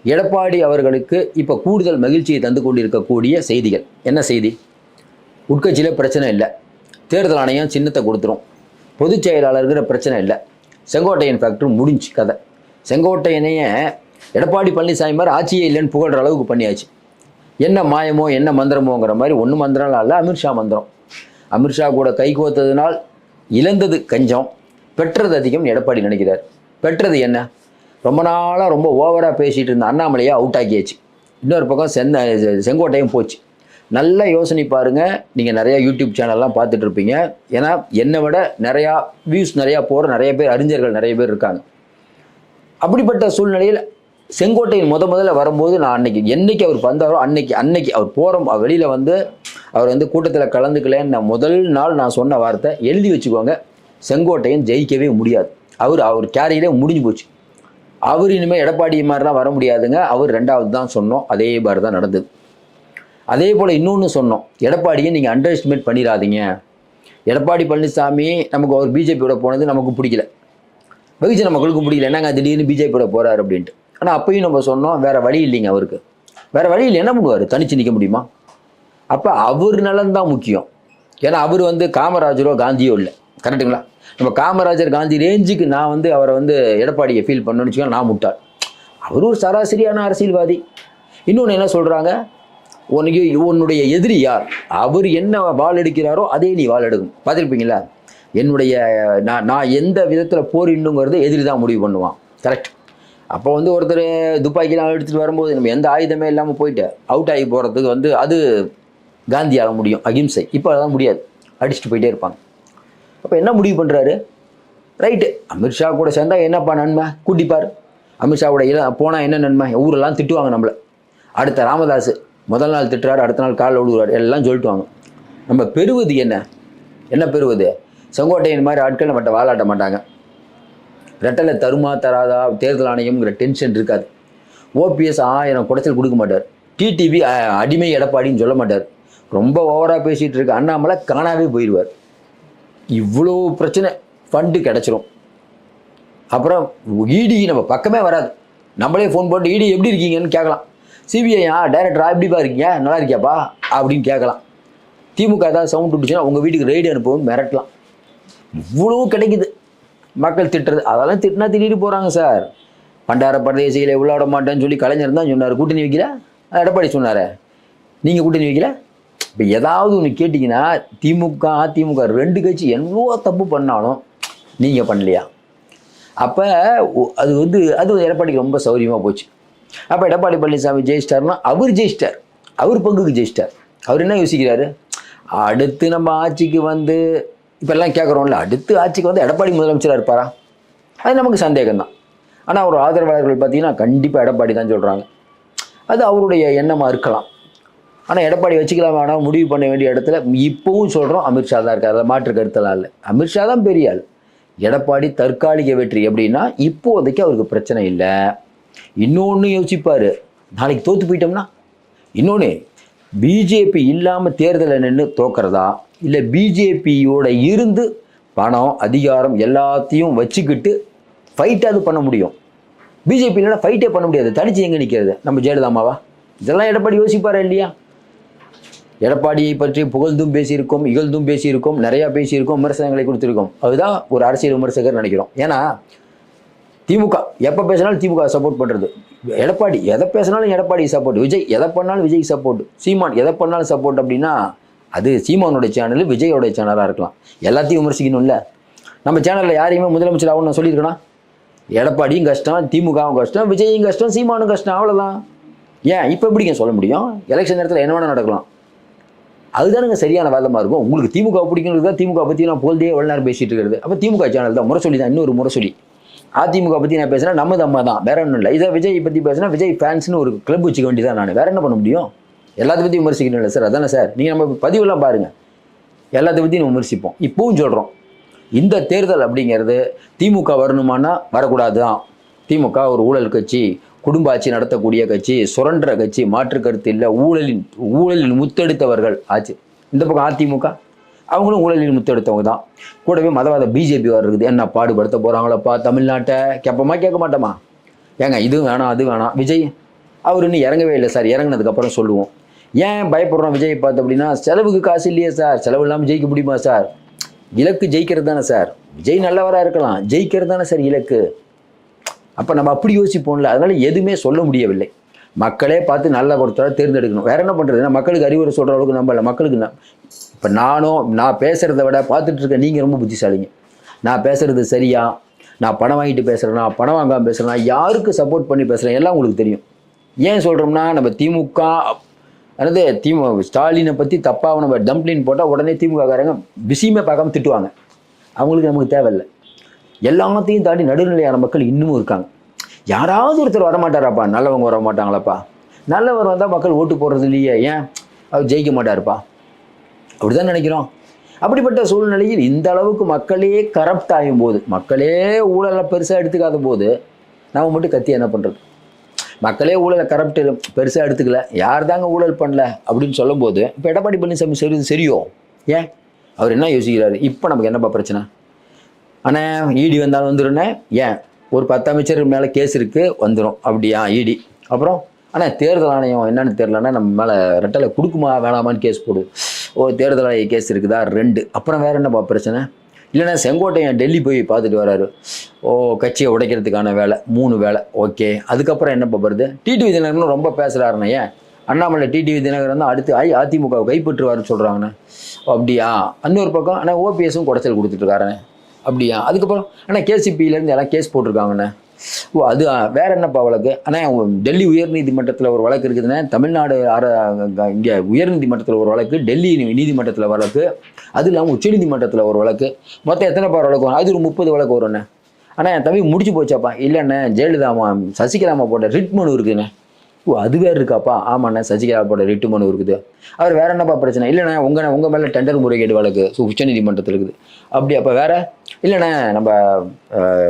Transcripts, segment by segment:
எடப்பாடி அவர்களுக்கு இப்போ கூடுதல் மகிழ்ச்சியை தந்து கொண்டிருக்கக்கூடிய செய்திகள் என்ன செய்தி? உட்கட்சியில் பிரச்சனை இல்லை, தேர்தல் ஆணையம் சின்னத்தை கொடுத்துரும், பொதுச் செயலாளர்கிற பிரச்சனை இல்லை, செங்கோட்டையன் ஃபேக்டர் முடிஞ்சு கதை. செங்கோட்டையனையே எடப்பாடி பழனிசாமி மாதிரி ஆட்சியே இல்லைன்னு புகழ்கிற அளவுக்கு பண்ணியாச்சு. என்ன மாயமோ என்ன மந்திரமோங்கிற மாதிரி ஒன்றும் மந்திரம்லாம் இல்லை, அமித்ஷா மந்திரம். அமித்ஷா கூட கை கோத்ததுனால் இழந்தது கஞ்சம், பெற்றது அதிகம் எடப்பாடி நினைக்கிறார். பெற்றது என்ன? ரொம்ப நாளாக ரொம்ப ஓவராக பேசிகிட்டு இருந்த அண்ணாமலையை அவுட் ஆக்கியாச்சு. இன்னொரு பக்கம் செங்கோட்டையும் போச்சு. நல்லா யோசனை பாருங்கள். நீங்கள் நிறையா யூடியூப் சேனல்லாம் பார்த்துட்டு இருப்பீங்க. ஏன்னா என்னை விட நிறையா வியூஸ் நிறையா போகிற நிறைய பேர் அறிஞர்கள் நிறைய பேர் இருக்காங்க. அப்படிப்பட்ட சூழ்நிலையில் செங்கோட்டையின் முதல்ல வரும்போது நான் என்னைக்கு அவர் வந்தாரோ அன்னைக்கு அவர் போகிற வெளியில் வந்து அவர் வந்து கூட்டத்தில் கலந்துக்கலன்னு முதல் நாள் நான் சொன்ன வார்த்தை எழுதி வச்சுக்கோங்க, செங்கோட்டையன் ஜெயிக்கவே முடியாது, அவர் கேரியரே முடிஞ்சு போச்சு, அவர் இனிமேல் எடப்பாடி மாதிரிலாம் வர முடியாதுங்க, அவர் ரெண்டாவது தான் சொன்னோம். அதே மாதிரி தான் நடந்தது. அதே போல் இன்னொன்று சொன்னோம், எடப்பாடியை நீங்கள் அண்டர் எஸ்டிமேட் பண்ணிடாதீங்க. எடப்பாடி பழனிசாமி நமக்கு அவர் பிஜேபியோட போனது நமக்கு பிடிக்கல, வெகுஜன மக்களுக்கு பிடிக்கல, என்னங்க திடீர்னு பிஜேபியோட போகிறார் அப்படின்ட்டு. ஆனால் அப்பயும் நம்ம சொன்னோம் வேறு வழி இல்லைங்க, அவருக்கு வேறு வழி இல்லை, என்ன பண்ணுவார், தனிச்சு நிற்க முடியுமா? அப்போ அவர் நலன்தான் முக்கியம். ஏன்னா அவர் வந்து காமராஜரோ காந்தியோ இல்லை, கரெக்டுங்களா? நம்ம காமராஜர் காந்தி ரேஞ்சுக்கு நான் வந்து அவரை வந்து எடப்பாடியை ஃபீல் பண்ணணும்னு வச்சுக்கோங்க, நான் முட்டாள். அவர் ஒரு சராசரியான அரசியல்வாதி. இன்னொன்று என்ன சொல்கிறாங்க, உன்னுடைய எதிரி யார், அவர் என்ன வாள் எடுக்கிறாரோ அதே நீ வாள் எடுக்கும். பார்த்துருப்பீங்களா? என்னுடைய நான் எந்த விதத்தில் போரிடணுங்கிறது எதிரி தான் முடிவு பண்ணுவான், கரெக்ட்? அப்போ வந்து ஒருத்தர் துப்பாக்கிலாம் எடுத்துகிட்டு வரும்போது நம்ம எந்த ஆயுதமே இல்லாமல் போயிட்டு அவுட் ஆகி போகிறதுக்கு வந்து அது காந்தியாக முடியும், அகிம்சை. இப்போ அதெல்லாம் முடியாது, அடிச்சுட்டு போயிட்டே இருப்பாங்க. அப்போ என்ன முடிவு பண்ணுறாரு? ரைட்டு, அமித்ஷா கூட சேர்ந்தால் என்னப்பா நன்மை, கூட்டிப்பார். அமித்ஷாவோட போனால் என்ன நன்மை, ஊரெல்லாம் திட்டுவாங்க நம்மளை. அடுத்த ராமதாஸ் முதல் நாள் திட்டுறாரு, அடுத்த நாள் காலில் விழுவார், எல்லாம் சொல்லிட்டுவாங்க. நம்ம பெறுவது என்ன பெறுவது? செங்கோட்டையன் மாதிரி ஆட்கள் நம்மகிட்ட வாழாட்ட மாட்டாங்க. ரெட்டலை தருமா தராதா தேர்தல் ஆணையம்ங்கிற டென்ஷன் இருக்காது. ஓபிஎஸ் 1000 குடைச்சல் கொடுக்க மாட்டார். டிடிவி அடிமை எடப்பாடின்னு சொல்ல மாட்டார். ரொம்ப ஓவராக பேசிகிட்டு இருக்க அண்ணாமலை காணாவே போயிடுவார். இவ்வளோ பிரச்சனை, ஃபண்டு கிடச்சிரும். அப்புறம் இடி நம்ம பக்கமே வராது, நம்மளே ஃபோன் போட்டு இடி எப்படி இருக்கீங்கன்னு கேட்கலாம். சிபிஐயா டைரக்டரா எப்படிப்பா இருக்கீங்க, நல்லா இருக்கியாப்பா அப்படின்னு கேட்கலாம். திமுக ஏதாவது சவுண்ட் விட்டுச்சுன்னா உங்கள் வீட்டுக்கு ரெய்டு அனுப்பவும் மிரட்டலாம். இவ்வளோ கிடைக்குது. மக்கள் திட்டுறது, அதெல்லாம் திட்டினா திட்டிட்டு போகிறாங்க சார். பண்டார பிரதேசிகளை உள்ளாட மாட்டேன்னு சொல்லி கலைஞர் தான் சொன்னார், கூட்டணி வைக்கல. எடப்பாடி சொன்னார், நீங்கள் கூட்டணி வைக்கல. இப்போ ஏதாவது ஒன்று கேட்டிங்கன்னா திமுக அதிமுக 2 கட்சி எவ்வளோ தப்பு பண்ணாலும் நீங்கள் பண்ணலையா? அப்போ அது எடப்பாடிக்கு ரொம்ப சௌரியமாக போச்சு. அப்போ எடப்பாடி பழனிசாமி ஜெயிச்சிட்டார்னா அவர் ஜெயிச்சிட்டார், அவர் பங்குக்கு ஜெயிச்சிட்டார். அவர் என்ன யோசிக்கிறாரு, அடுத்து நம்ம ஆட்சிக்கு வந்து இப்போல்லாம் கேட்குறோம்ல, அடுத்து ஆட்சிக்கு வந்து எடப்பாடி முதலமைச்சராக இருப்பாரா? அது நமக்கு சந்தேகம்தான். ஆனால் அவர் ஆதரவாளர்கள் பார்த்தீங்கன்னா கண்டிப்பாக எடப்பாடி தான் சொல்கிறாங்க. அது அவருடைய எண்ணமாக இருக்கலாம். ஆனால் எடப்பாடி வச்சுக்கலாம் வேணாம் முடிவு பண்ண வேண்டிய இடத்துல இப்போவும் சொல்கிறோம் அமித்ஷா தான் இருக்கார், அதை மாற்று கருத்தெல்லாம் இல்லை. அமித்ஷா தான் பெரிய ஆள். எடப்பாடி தற்காலிக வெற்றி எப்படின்னா இப்போதைக்கு அவருக்கு பிரச்சனை இல்லை. இன்னொன்று யோசிப்பார், நாளைக்கு தோற்று போயிட்டோம்னா. இன்னொன்று, பிஜேபி இல்லாமல் தேர்தலில் நின்று தோக்கிறதா, இல்லை பிஜேபியோட இருந்து பணம் அதிகாரம் எல்லாத்தையும் வச்சுக்கிட்டு ஃபைட்டாவது பண்ண முடியும். பிஜேபி இல்லைன்னா ஃபைட்டே பண்ண முடியாது, தனிச்சு எங்கே நிற்கிறது? நம்ம ஜெயலலிதாமாவா? இதெல்லாம் எடப்பாடி யோசிப்பாரா இல்லையா? எடப்பாடியை பற்றி புகழ்ந்தும் பேசியிருக்கோம், இகழ்ந்தும் பேசியிருக்கோம், நிறையா பேசியிருக்கோம், விமர்சனங்களை கொடுத்துருக்கோம். அதுதான் ஒரு அரசியல் விமர்சகர் நினைக்கிறோம். ஏன்னா திமுக எப்போ பேசினாலும் திமுக சப்போர்ட் பண்ணுறது, எடப்பாடி எதை பேசினாலும் எடப்பாடி சப்போர்ட், விஜய் எதை பண்ணாலும் விஜய் சப்போர்ட், சீமான் எதை பண்ணாலும் சப்போர்ட். அப்படின்னா அது சீமானோடைய சேனல், விஜயோடைய சேனலாக இருக்கலாம். எல்லாத்தையும் விமர்சிக்கணும்ல. நம்ம சேனலில் யாரையுமே முதலமைச்சர் ஆகணும்னு சொல்லியிருக்கணும். எடப்பாடியும் கஷ்டம், திமுகவும் கஷ்டம், விஜயும் கஷ்டம், சீமானும் கஷ்டம், அவ்வளோதான். ஏன் இப்போ எப்படிங்க சொல்ல முடியும்? எலெக்ஷன் நேரத்தில் என்ன வேணால் நடக்கலாம். அதுதானுங்க சரியான வாதமாக இருக்கும். உங்களுக்கு திமுக பிடிக்கிறது தான் திமுக பற்றி நான் போல்தே எவ்வளோ நேரம் பேசிகிட்டு இருக்கிறது. அப்போ திமுக சேனல் தான் முறை சொல்லி தான், இன்னொரு முறை சொல்லி. அதிமுக பற்றி நான் பேசுகிறேன், நம்ம அம்மா தான், வேற ஒன்றும் இல்லை. இதை விஜய் பற்றி பேசுனா விஜய் ஃபேன்ஸ்னு ஒரு கிளப் வச்சுக்க வேண்டியதான். நான் வேறு என்ன பண்ண முடியும்? எல்லாத்த பற்றி விமர்சிக்கணும் இல்லை சார், அதானே சார். நீங்கள் நம்ம பதிவெல்லாம் பாருங்கள், எல்லாத்த பற்றியும் விமர்சிப்போம். இப்பவும் சொல்கிறோம், இந்த தேர்தல் அப்படிங்கிறது திமுக வரணுமானா வரக்கூடாது தான். திமுக ஒரு ஊழல் கட்சி, குடும்ப ஆட்சி நடத்தக்கூடிய கட்சி, சுரண்ட கட்சி, மாற்று கருத்து இல்லை. ஊழலில் முத்தெடுத்தவர்கள் ஆச்சு. இந்த பக்கம் அதிமுக, அவங்களும் ஊழலில் முத்தெடுத்தவங்க தான். கூடவே மதவாத பிஜேபி வர இருக்குது. என்ன பாடுபடுத்த போகிறாங்களப்பா தமிழ்நாட்டை? கேட்போமா கேட்க மாட்டோமா? ஏங்க இது வேணாம் அது வேணாம். விஜய் அவர் இன்னும் இறங்கவே இல்லை சார், இறங்கினதுக்கப்புறம் சொல்லுவோம். ஏன் பயப்படுறோம் விஜய் பார்த்து அப்படின்னா, செலவுக்கு காசு இல்லையே சார், செலவு இல்லாமல் ஜெயிக்க முடியுமா சார்? இலக்கு ஜெயிக்கிறது தானே சார். விஜய் நல்லவராக இருக்கலாம், ஜெயிக்கிறது தானே சார் இலக்கு. அப்போ நம்ம அப்படி யோசிப்போம்ல. அதனால எதுவுமே சொல்ல முடியவில்லை. மக்களே பார்த்து நல்ல ஒருத்தரை தேர்ந்தெடுக்கணும். வேற என்ன பண்ணுறது? மக்களுக்கு அறிவுரை சொல்கிற அளவுக்கு நம்ம இல்லை. மக்களுக்கு இப்போ நான் பேசுகிறத விட பார்த்துட்டு இருக்க நீங்கள் ரொம்ப புத்திசாலிங்க. நான் பேசுகிறது சரியா, நான் பணம் வாங்கிட்டு பேசுகிறேன்னா, பணம் வாங்காமல் பேசுகிறேன்னா, யாருக்கு சப்போர்ட் பண்ணி பேசுகிறேன் எல்லாம் உங்களுக்கு தெரியும். ஏன் சொல்கிறோம்னா, நம்ம திமுக அதாவது ஸ்டாலினை பற்றி தப்பாக நம்ம டம்ப்ளின் போட்டால் உடனே திமுககாரங்க விஷயமே பார்க்காம திட்டுவாங்க. அவங்களுக்கு நமக்கு தேவையில்லை. எல்லாத்தையும் தாண்டி நடுநிலையான மக்கள் இன்னமும் இருக்காங்க. யாராவது ஒருத்தர் வரமாட்டாராப்பா, நல்லவங்க வர மாட்டாங்களாப்பா, நல்லவர் வந்தால் மக்கள் ஓட்டு போடுறது இல்லையே, ஏன் அவர் ஜெயிக்க மாட்டாருப்பா, அப்படி தான் நினைக்கிறோம். அப்படிப்பட்ட சூழ்நிலையில் இந்த அளவுக்கு மக்களே கரப்ட் ஆகும் போது, மக்களே ஊழலை பெருசாக எடுத்துக்காத போது நம்ம மட்டும் கத்தி என்ன பண்ணுறது? மக்களே ஊழலை கரப்ட் பெருசாக எடுத்துக்கல, யார் தாங்க ஊழல் பண்ணல அப்படின்னு சொல்லும்போது, இப்போ எடப்பாடி பழனிசாமி சரியோ? ஏன் அவர் என்ன யோசிக்கிறாரு? இப்போ நமக்கு என்னப்பா பிரச்சனை? ஆனால் இடி வந்தாலும் வந்துடுனே, ஏன் ஒரு 10 அமைச்சர் மேலே கேஸ் இருக்குது வந்துடும், அப்படியா இடி? அப்புறம் ஆனால் தேர்தல் ஆணையம் என்னன்னு தெரிலன்னா நம்ம மேலே ரெட்டலை கொடுக்குமா வேணாமான்னு கேஸ் போடுது. தேர்தல் ஆணைய கேஸ் இருக்குதா 2. அப்புறம் வேறு என்னப்பா பிரச்சனை? இல்லைன்னா செங்கோட்டையன் டெல்லி போய் பார்த்துட்டு வராரு, கட்சியை உடைக்கிறதுக்கான வேலை 3 வேலை, ஓகே. அதுக்கப்புறம் என்னப்பா வருது? டிடிவி தினகரன் ரொம்ப பேசுகிறாருண்ணே, ஏன் அண்ணாமலை டிடிவி தினகரன் தான் அடுத்து அதிமுகவை கைப்பற்றுவாருன்னு சொல்கிறாங்கண்ணே, அப்படியா? இன்னொரு பக்கம் ஆனால் ஓபிஎஸும் குடைச்சல் கொடுத்துட்ருக்காருண்ணே, அப்படியா? அதுக்கப்புறம் ஆனால் கேசிபியிலேருந்து எல்லாம் கேஸ் போட்டிருக்காங்கண்ணே. அது வேற என்னப்பா வழக்கு? ஆனால் டெல்லி உயர்நீதிமன்றத்தில் ஒரு வழக்கு இருக்குதுண்ணே, தமிழ்நாடு இங்கே உயர்நீதிமன்றத்தில் ஒரு வழக்கு, டெல்லி நீதிமன்றத்தில் வழக்கு, அது இல்லாமல் உச்சநீதிமன்றத்தில் ஒரு வழக்கு, மொத்தம் எத்தனைப்பா வழக்கு வரும்? அது ஒரு 30 வழக்கு வரும்ண்ணே. ஆனால் என் தம்பி முடிச்சு போச்சாப்பா? இல்லைண்ணே, ஜெயலலிதாமா சசிகலாமா போட்ட ரிட் மனு இருக்குண்ணே. அது வேறு இருக்காப்பா? ஆமாண்ணே, சசிகலா போட்ட ரிட் மனு இருக்குது. அவர் வேற என்னப்பா பிரச்சனை? இல்லைண்ணே, உங்கள் மேலே டெண்டர் முறைகேடு வழக்கு உச்சநீதிமன்றத்தில் இருக்குது, அப்படி. அப்போ வேற? இல்லைண்ணே, நம்ம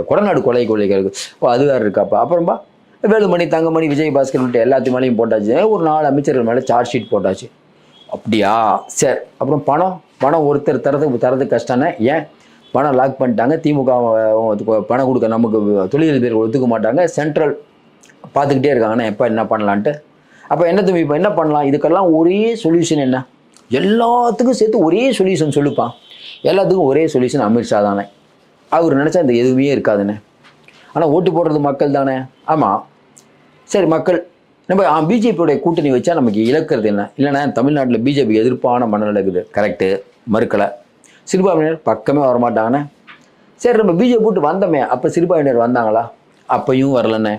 கொடநாடு கொலை இருக்குது, அது வேறு இருக்காப்பா? அப்புறம்பா வேலுமணி, தங்கமணி, விஜயபாஸ்கர் விட்டு எல்லாத்து மேலேயும் போட்டாச்சு, ஒரு 4 அமைச்சர்கள் மேலே சார்ஜ் ஷீட் போட்டாச்சு, அப்படியா? சரி. அப்புறம் பணம் ஒருத்தர் தரது கஷ்டம்னா, ஏன் பணம் லாக் பண்ணிட்டாங்க, திமுக பணம் கொடுக்க நமக்கு தொழிலதிபர்கள் ஒத்துக்க மாட்டாங்க, சென்ட்ரல் பார்த்துக்கிட்டே இருக்காங்கன்னா எப்போ என்ன பண்ணலான்ட்டு. அப்போ என்ன தம்பி இப்போ என்ன பண்ணலாம்? இதுக்கெல்லாம் ஒரே சொல்யூஷன் என்ன? எல்லாத்துக்கும் சேர்த்து ஒரே சொல்யூஷன் சொல்லுப்பான். எல்லாத்துக்கும் ஒரே சொல்யூஷன் அமித்ஷா தானே. அவர் நினச்சா இந்த எதுவுமே இருக்காதுண்ணே. ஆனால் ஓட்டு போடுறது மக்கள் தானே. ஆமாம், சரி, மக்கள் நம்ம பிஜேபியோடைய கூட்டணி வச்சா நமக்கு இழக்கிறது என்ன? இல்லைன்னா தமிழ்நாட்டில் பிஜேபி எதிர்ப்பான மனநிலை இருக்குது, கரெக்டு, மறுக்கலை. சிறுபான்மையினர் பக்கமே வரமாட்டாங்கண்ணே. சரி, நம்ம பிஜேபி போட்டு வந்தோமே, அப்போ சிறுபான்மையினர் வந்தாங்களா? அப்பையும் வரலண்ணே,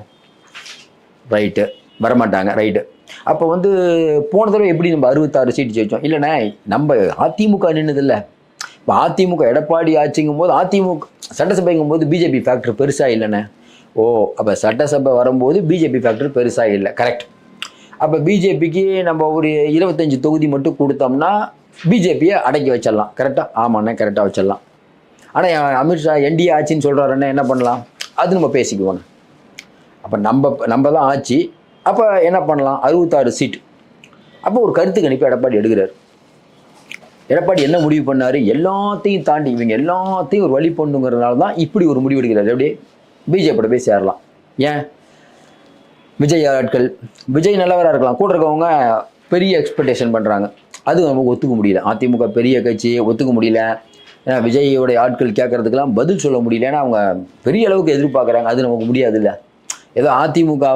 ரைட்டு, வரமாட்டாங்க, ரைட்டு. அப்போ போன தடவை எப்படி நம்ம 66 சீட்டு ஜெயிச்சோம்? இல்லைண்ணே, நம்ம அதிமுக நின்றுதில்லை. இப்போ அதிமுக எடப்பாடி ஆட்சிங்கும் போது, அதிமுக சட்டசபைங்கும் போது பிஜேபி ஃபேக்டர் பெருசாக இல்லைண்ணே. அப்போ சட்டசபை வரும்போது பிஜேபி ஃபேக்டர் பெருசாக இல்லை, கரெக்ட். அப்போ பிஜேபிக்கு நம்ம ஒரு 25 தொகுதி மட்டும் கொடுத்தோம்னா பிஜேபியை அடக்கி வச்சிடலாம், கரெக்டாக? ஆமாண்ணே, கரெக்டாக வச்சிடலாம். ஆனால் அமித்ஷா என்டிஏ ஆட்சின்னு சொல்கிறாருன்னா என்ன பண்ணலாம்? அது நம்ம பேசிக்குவோங்க. அப்போ நம்ம தான் ஆட்சி. அப்போ என்ன பண்ணலாம்? 66 சீட்டு. அப்போ ஒரு கருத்து கணிப்பு எடப்பாடி எடுக்கிறார். எடப்பாடி என்ன முடிவு பண்ணார்? எல்லாத்தையும் தாண்டி இவங்க எல்லாத்தையும் ஒரு வழி பண்ணுங்கிறதுனால தான் இப்படி ஒரு முடிவு எடுக்கிறார். எப்படி பிஜேபியோட போய் சேரலாம்? ஏன்? விஜய் ஆட்கள், விஜய் நல்லவராக இருக்கலாம், கூட இருக்கவங்க பெரிய எக்ஸ்பெக்டேஷன் பண்ணுறாங்க, அது நமக்கு ஒத்துக்க முடியல. அதிமுக பெரிய கட்சி, ஒத்துக்க முடியல. ஏன்னா விஜயோடைய ஆட்கள் கேட்கறதுக்கெல்லாம் பதில் சொல்ல முடியல, ஏன்னா அவங்க பெரிய அளவுக்கு எதிர்பார்க்குறாங்க, அது நமக்கு முடியாது இல்லை. ஏதோ அதிமுக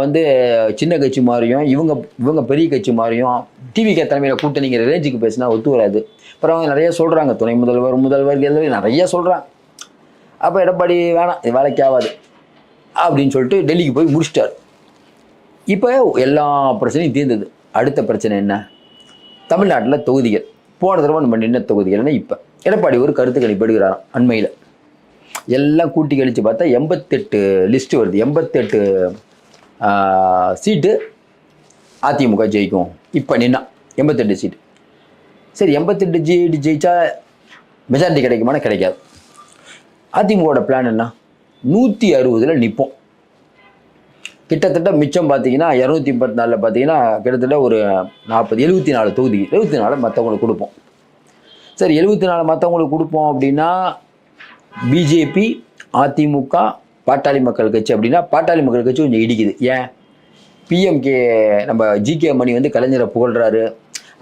சின்ன கட்சி மாதிரியும் இவங்க பெரிய கட்சி மாதிரியும் டிவிகே தலைமையில் கூட்டணிங்கிற ரேஞ்சுக்கு பேசினா ஒத்து வராது. அப்புறம் அவங்க நிறைய சொல்கிறாங்க, துணை முதல்வர் நிறைய சொல்கிறாங்க. அப்போ எடப்பாடி வேணாம், இது வேலைக்கு ஆகாது அப்படின்னு சொல்லிட்டு டெல்லிக்கு போய் முடிச்சிட்டார். இப்போ எல்லா பிரச்சனையும் தீர்ந்தது. அடுத்த பிரச்சனை என்ன? தமிழ்நாட்டில் தொகுதிகள். போன தடவை நம்ம நின்ன தொகுதிகள்னா இப்போ எடப்பாடி ஒரு கருத்து கணிப்பு எடுக்கிறாராம். அண்மையில் எல்லாம் கூட்டி கழித்து பார்த்தா 88 லிஸ்ட்டு வருது. 88 சீட்டு அதிமுக ஜெயிக்கும். இப்போ நின்னா 88 சீட்டு. சரி, 88 சீட்டு ஜெயிச்சா மெஜாரிட்டி கிடைக்குமானா கிடைக்காது. அதிமுகவோட பிளான் என்ன? 160 நிற்போம். கிட்டத்தட்ட மிச்சம் பார்த்தீங்கன்னா 234 பார்த்தீங்கன்னா கிட்டத்தட்ட ஒரு 74 தொகுதி, 74 மற்றவங்களுக்கு கொடுப்போம். சரி, 74 மற்றவங்களுக்கு கொடுப்போம் அப்படின்னா பிஜேபி, அதிமுக, பாட்டாளி மக்கள் கட்சி அப்படின்னா பாட்டாளி மக்கள் கட்சி கொஞ்சம் இடிக்குது. ஏன்? பிஎம்கே நம்ம ஜிகே மணி வந்து கலைஞரை புகழ்கிறாரு,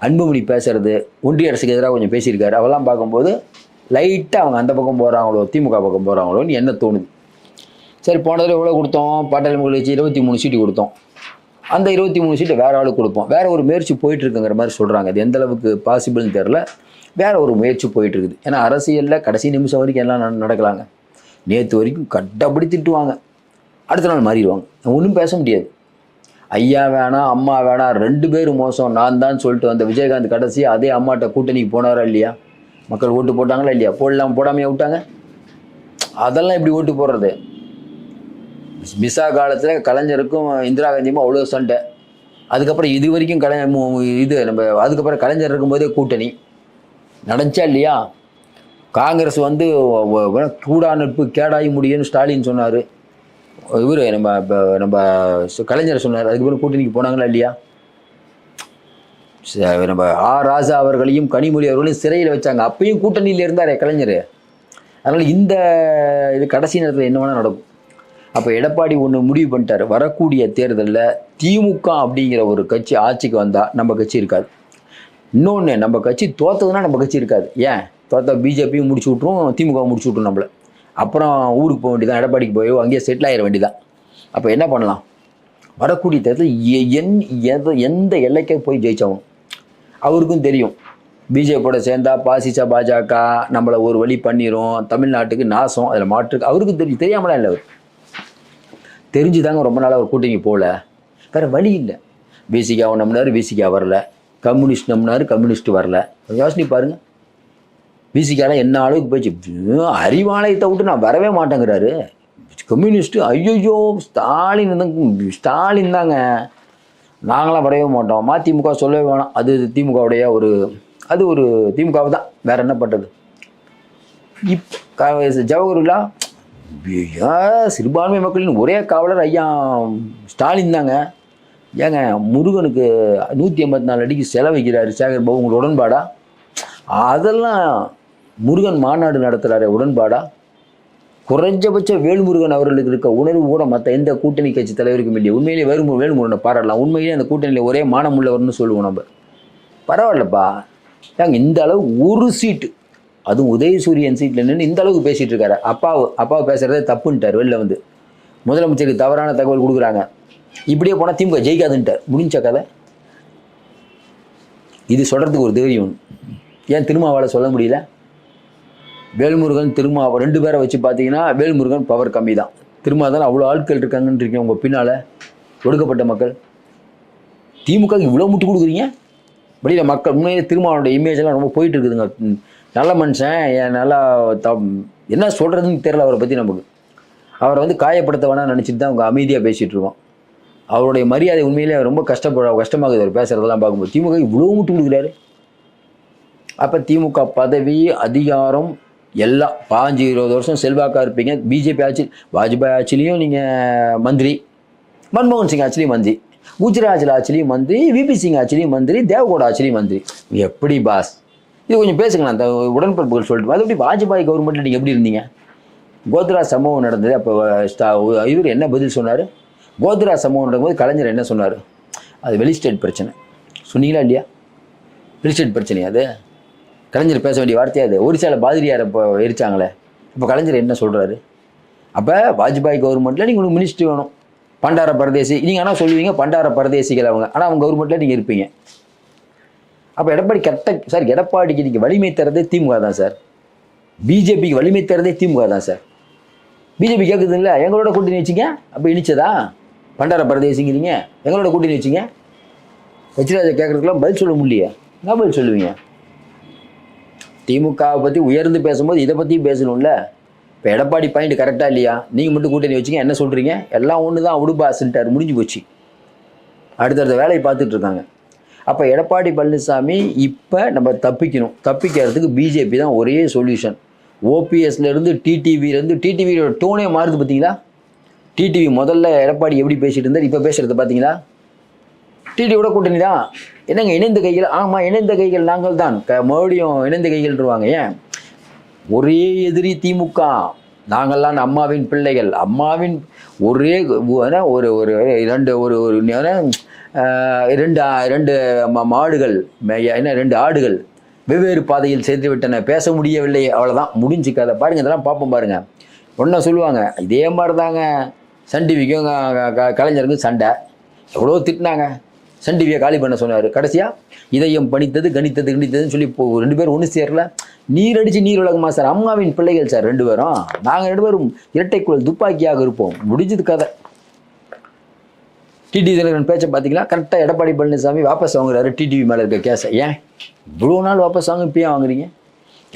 அன்புமணி பேசுறது, ஒன்றிய அரசுக்கு எதிராக கொஞ்சம் பேசியிருக்காரு. அவெல்லாம் பார்க்கும்போது லைட்டாக அவங்க அந்த பக்கம் போகிறாங்களோ, திமுக பக்கம் போகிறாங்களோன்னு என்ன தோணுது. சரி, போனதில் எவ்வளோ கொடுத்தோம்? பாட்டாளி மக்கள் கட்சி 23 சீட்டு கொடுத்தோம். அந்த 23 சீட்டு வேற ஆளுக்கு கொடுப்போம். வேற ஒரு முயற்சி போயிட்டுருக்குங்கிற மாதிரி சொல்கிறாங்க. அது எந்த அளவுக்கு பாசிபிள்னு தெரில. வேற ஒரு முயற்சி போயிட்டுருக்குது. ஏன்னா அரசியலில் கடைசி நிமிஷம் வரைக்கும் எல்லாம் நடக்கலாங்க. நேற்று வரைக்கும் கட்டப்படி திட்டுவாங்க, அடுத்த நாள் மாறிடுவாங்க. ஒன்றும் பேச முடியாது. ஐயா வேணாம், அம்மா வேணாம், 2 பேரும் மோசம், நான் தான் சொல்லிட்டு வந்த விஜயகாந்த் கடைசியாக அதே அம்மாட்ட கூட்டணிக்கு போனாரா இல்லையா? மக்கள் ஓட்டு போட்டாங்களா இல்லையா? போடாமையே விட்டாங்க. அதெல்லாம் எப்படி ஓட்டு போடுறது? மிசா காலத்தில் கலைஞருக்கும் இந்திரா காந்தியும் அவ்வளோ சண்டை. அதுக்கப்புறம் இது வரைக்கும் நம்ம அதுக்கப்புறம் கலைஞர் இருக்கும்போதே கூட்டணி நடந்துச்சா இல்லையா? காங்கிரஸ் வந்து கூடா நட்பு கேடாகி முடியும்னு ஸ்டாலின் சொன்னார். இவர் நம்ம கலைஞர் சொன்னார். அதுக்கப்புறம் கூட்டணிக்கு போனாங்களா இல்லையா? நம்ம ராஜா அவர்களையும் கனிமொழி அவர்களையும் சிறையில் வச்சாங்க. அப்பயும் கூட்டணியில் இருந்தார் கலைஞர். அதனால் இது கடைசி நேரத்தில் என்ன வேணால் நடக்கும். அப்போ எடப்பாடி ஒன்று முடிவு பண்ணிட்டார், வரக்கூடிய தேர்தலில் திமுக அப்படிங்கிற ஒரு கட்சி ஆட்சிக்கு வந்தால் நம்ம கட்சி இருக்காது. இன்னொன்று, நம்ம கட்சி தோற்றதுன்னா நம்ம கட்சி இருக்காது. ஏன் தோற்றா பிஜேபியும் முடிச்சு விட்ரும், திமுகவும் முடிச்சு விட்ரும் நம்மளை. அப்புறம் ஊருக்கு போக வேண்டியதான், எடப்பாடிக்கு போய் அங்கேயே செட்டில் ஆகிட வேண்டியதான். அப்போ என்ன பண்ணலாம்? வரக்கூடிய தேர்தல் எந்த எல்லைக்கே போய் ஜெயிச்சாகும். அவருக்கும் தெரியும், பிஜேபியோட சேர்ந்தா பாசிசா பாஜக நம்மளை ஒரு வழி பண்ணிடும், தமிழ்நாட்டுக்கு நாசம், அதில் மாற்று அவருக்கும் தெரியாமலாம் இல்லை. அவர் தெரிஞ்சுதாங்க ரொம்ப நாளாக அவர் கூட்டணி போகல. வேறு வழி இல்லை. பிசிகா நம்பினார், பிசிகா வரல. கம்யூனிஸ்ட் நம்பினார், கம்யூனிஸ்ட் வரல. யோசனை பாருங்கள். பிசிகாலாம் என்ன அளவுக்கு போயிடுச்சு. அறிவாலயத்தை விட்டு நான் வரவே மாட்டேங்கிறாரு கம்யூனிஸ்ட்டு. ஐயோ, ஸ்டாலின் தாங்க, நாங்களாம் வரவே மாட்டோம். மதிமுக சொல்லவே வேணாம், அது திமுகவுடைய ஒரு திமுகவை தான், வேற என்ன பண்ணுறது. ஜவஹர்லா சிறுபான்மை மக்களின் ஒரே காவலர் ஐயா ஸ்டாலின் தாங்க. ஏங்க, முருகனுக்கு 184 அடிக்கு செலவைக்கிறாரு சேகர் பாபு, உங்களோட உடன்பாடா? அதெல்லாம் முருகன் மாநாடு நடத்துகிறாரு, உடன்பாடா? குறைஞ்சபட்ச வேல்முருகன் அவர்களுக்கு இருக்க உணர்வு கூட மற்ற எந்த கூட்டணி கட்சி தலைவருக்கும் இல்லையா? உண்மையிலேயே வேல்முருகனை பாராட்டலாம். உண்மையிலேயே அந்த கூட்டணியில் ஒரே மானம் உள்ளவர்னு சொல்லுவோம் நம்ம. பரவாயில்லப்பா, ஏங்க இந்த அளவு ஒரு சீட்டு, அதுவும் உதயசூரியன் சீட்டில் நின்று இந்த அளவுக்கு பேசிகிட்டு இருக்காரு. அப்பாவை பேசுகிறதே தப்புன்ட்டார். வெளில வந்து முதலமைச்சருக்கு தவறான தகவல் கொடுக்குறாங்க. இப்படியே போனால் திமுக ஜெயிக்காதுன்ட்டார். முடிஞ்ச கதை. இது சொல்கிறதுக்கு ஒரு தைரியம். ஏன் திருமாவால் சொல்ல முடியல? வேல்முருகன் திருமாவை 2 பேரை வச்சு பார்த்தீங்கன்னா வேல்முருகன் பவர் கம்மி தான். திருமாதான் அவ்வளோ ஆட்கள் இருக்காங்கன்னு இருக்கீங்க உங்கள் பின்னால், ஒடுக்கப்பட்ட மக்கள். திமுக இவ்வளோ முட்டு கொடுக்குறீங்க. வெளியில் மக்கள் உண்மையிலே திருமாவோட இமேஜெல்லாம் ரொம்ப போயிட்டு இருக்குதுங்க. நல்ல மனுஷன், நல்லா என்ன சொல்கிறதுன்னு தெரியல அவரை பற்றி நமக்கு. அவரை வந்து காயப்படுத்த வேணாம்னு நினச்சிட்டு தான் அவங்க அமைதியாக பேசிகிட்டு இருக்கோம். அவருடைய மரியாதை உண்மையிலே ரொம்ப கஷ்டமாகுது அவர் பேசுகிறதெல்லாம் பார்க்கும்போது. திமுக இவ்வளோ முட்டு கொடுக்குறாரு. அப்போ திமுக பதவி, அதிகாரம் எல்லாம் 15-20 வருஷம் செல்வாக்காக இருப்பீங்க. பிஜேபி ஆட்சி, வாஜ்பாய் ஆட்சிலையும் நீங்கள் மந்திரி, மன்மோகன் சிங் ஆட்சிலையும் மந்திரி, குஜராத் ஆட்சிலையும் மந்திரி, விபி சிங் ஆட்சிலையும் மந்திரி, தேவகோடா ஆட்சிலையும் மந்திரி. எப்படி பாஸ்? இது கொஞ்சம் பேசுங்களேன், அந்த உடன்பிறப்புகள் சொல்லிட்டு. அது எப்படி வாஜ்பாய் கவர்மெண்ட்டில் நீங்கள் எப்படி இருந்தீங்க? கோத்ரா சம்பவம் நடந்தது. அப்போ இவர் என்ன பதில் சொன்னார்? கோத்ரா சம்பவம் நடக்கும்போது கலைஞர் என்ன சொன்னார்? அது வெளி ஸ்டேட் பிரச்சனை சொன்னீங்களா இல்லையா? வெளி ஸ்டேட் பிரச்சனையா அது? கலைஞர் பேச வேண்டிய வார்த்தையா அது? ஒரிசாவில் பாதிரியாரை இப்போ எரிச்சாங்களே, இப்போ கலைஞர் என்ன சொல்கிறாரு? அப்போ வாஜ்பாய் கவர்மெண்ட்டில் நீங்கள் உங்களுக்கு மினிஸ்ட்ரி வேணும், பண்டார பரதேசி. நீங்கள் ஆனால் சொல்லுவீங்க பண்டார பரதேசிகள் அவங்க, ஆனால் அவங்க கவர்மெண்ட்டில் நீங்கள் இருப்பீங்க. அப்போ எடப்பாடிக்கு நீங்கள் வலிமை தரதே திமுக தான் சார். பிஜேபிக்கு வலிமை தரதே திமுக தான் சார். பிஜேபி கேட்குது இல்லை, எங்களோட கூட்டணி வச்சிங்க. அப்போ இனிச்சதா பண்டார பரதேசிங்கிறீங்க? எங்களோட கூட்டணி வச்சிங்க. ஹெச்ராஜா கேட்குறதுக்கெல்லாம் பதில் சொல்ல முடியலையே, என்ன பதில் சொல்லுவீங்க? திமுகவை பற்றி உயர்ந்து பேசும்போது இதை பற்றியும் பேசணும்ல. இப்போ எடப்பாடி பாயிண்ட் கரெக்டாக இல்லையா? நீங்கள் மட்டும் கூட்டணி வச்சிங்க, என்ன சொல்கிறீங்க? எல்லாம் ஒன்று தான், உடுபாசுன்ட்டார், முடிஞ்சு போச்சு. அடுத்தடுத்த வேலையை பார்த்துட்டு இருக்காங்க. அப்போ எடப்பாடி பழனிசாமி இப்போ நம்ம தப்பிக்கிறதுக்கு பிஜேபி தான் ஒரே சொல்யூஷன். ஓபிஎஸ்லேருந்து டிடிவியோட டோனே மாறுது பார்த்தீங்களா? டிடிவி முதல்ல எடப்பாடி எப்படி பேசிகிட்டு இருந்தார், இப்போ பேசுகிறத பார்த்தீங்களா? டிடிவியோட கூட்டணி தான். என்னங்க இணைந்த கைகள்? ஆமாம், இணைந்த கைகள் நாங்கள் தான். மறுபடியும் இணைந்த கைகள்ன்றுவாங்க. ஏன்? ஒரே எதிரி திமுக. நாங்கள்லாம் அம்மாவின் பிள்ளைகள், அம்மாவின் ஒரே ஒரு ஒரு இரண்டு ஒரு ஒரு ரெண்டு ரெண்டு மாடுகள் என்ன 2 ஆடுகள் வெவ்வேறு பாதையில் சென்று விட்டன, பேச முடியவில்லை, அவ்வளோதான், முடிஞ்சு கதை. பாருங்கள், இதெல்லாம் பார்ப்போம் பாருங்கள். ஒன்றா சொல்லுவாங்க, இதே மாதிரி தாங்க சன் டிவிக்கும் கலைஞருக்கும் சண்டை, எவ்வளோ திட்டினாங்க, சன் டிவியை காலி பண்ண சொன்னார். கடைசியாக இதயம் பணித்தது கணித்தது கணித்ததுன்னு சொல்லி இப்போ 2 பேரும் ஒன்று சேரல. நீர் அடித்து நீர் உலகமா சார், அம்மாவின் பிள்ளைகள் சார் 2 பேரும். நாங்கள் 2 பேரும் இரட்டைக்குழல் துப்பாக்கியாக இருப்போம், முடிஞ்சது கதை. டிடிவி தினகரன் பேச்சை பார்த்தீங்களா? கரெக்டாக எடப்பாடி பழனிசாமி வாபஸ் வாங்குறாரு டிடிவி மேலே இருக்க கேஸை. ஏன் இவ்வளோ நாள் வாபஸ் வாங்க, இப்பயும் வாங்குறீங்க?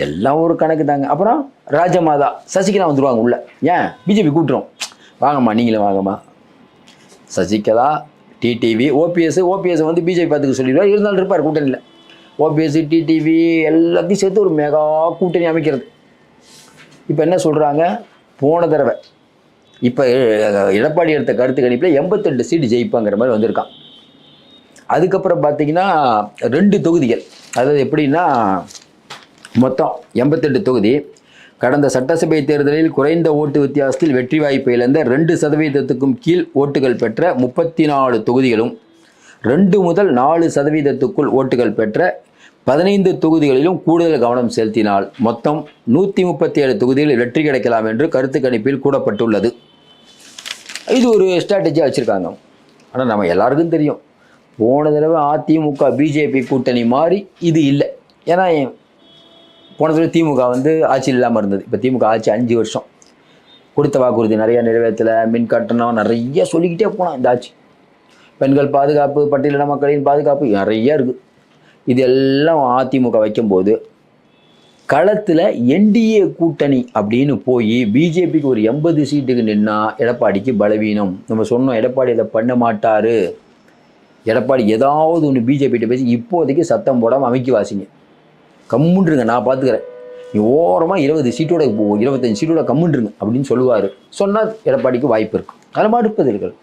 எல்லாம் ஒரு கணக்கு தாங்க. அப்புறம் ராஜமாதா சசிகலா வந்துடுவாங்க உள்ள. ஏன் பிஜேபி கூட்டுறோம், வாங்கம்மா நீங்களும் வாங்கம்மா. சசிகலா, டிடிவி, ஓபிஎஸ் வந்து பிஜேபி பார்த்துக்க சொல்லிடுவார், இருந்தாலும் இருப்பார் கூட்டணியில். ஓபிஎஸ், டிடிவி எல்லாத்தையும் சேர்த்து ஒரு மெகா கூட்டணி அமைக்கிறது. இப்போ என்ன சொல்கிறாங்க, போன தடவை இப்போ எடப்பாடி எடுத்த கருத்து கணிப்பில் 88 சீட்டு ஜெயிப்பாங்கிற மாதிரி வந்திருக்கான். அதுக்கப்புறம் பார்த்தீங்கன்னா 2 தொகுதிகள், அதாவது எப்படின்னா மொத்தம் 88 தொகுதி. கடந்த சட்டசபை தேர்தலில் குறைந்த ஓட்டு வித்தியாசத்தில் வெற்றி வாய்ப்பை இழந்த 2% கீழ் ஓட்டுகள் பெற்ற 34 தொகுதிகளும் 2 முதல் 4%க்குள் ஓட்டுகள் பெற்ற 15 தொகுதிகளிலும் கூடுதல் கவனம் செலுத்தினால் மொத்தம் 137 தொகுதிகளில் வெற்றி கிடைக்கலாம் என்று கருத்து கணிப்பில் கூறப்பட்டுள்ளது. இது ஒரு ஸ்ட்ராட்டஜியாக வச்சுருக்காங்க. ஆனால் நம்ம எல்லாருக்கும் தெரியும், போன தடவை அதிமுக பிஜேபி கூட்டணி மாதிரி இது இல்லை. ஏன்னா போன தடவை திமுக வந்து ஆட்சி இல்லாமல் இருந்தது. இப்போ திமுக ஆட்சி 5 வருஷம், கொடுத்த வாக்குறுதி நிறையா நிறைவேற்றலை, மின் கட்டணம் நிறைய சொல்லிக்கிட்டே போனோம். இந்த ஆட்சி பெண்கள் பாதுகாப்பு, பட்டியலின மக்களின் பாதுகாப்பு நிறைய இருக்குது. இது எல்லாம் அதிமுக வைக்கும்போது களத்தில் என்டிஏ கூட்டணி அப்படின்னு போய் பிஜேபிக்கு ஒரு 80 சீட்டுக்கு நின்னா எடப்பாடிக்கு பலவீனம். நம்ம சொன்னோம், எடப்பாடி இதை பண்ண மாட்டார், எடப்பாடி ஏதாவது ஒன்று பிஜேபிகிட்ட பேசி இப்போதைக்கு சத்தம் போடாமல் அமைக்கி வாசிங்க, கம்முன்றுங்க, நான் பார்த்துக்கிறேன், நீ ஓரமாக 20 சீட்டோட 25 சீட்டோட கம்முன்றுங்க அப்படின்னு சொல்லுவார். சொன்னால் எடப்பாடிக்கு வாய்ப்பு இருக்குது, அதில் மறுப்பது இருக்குது.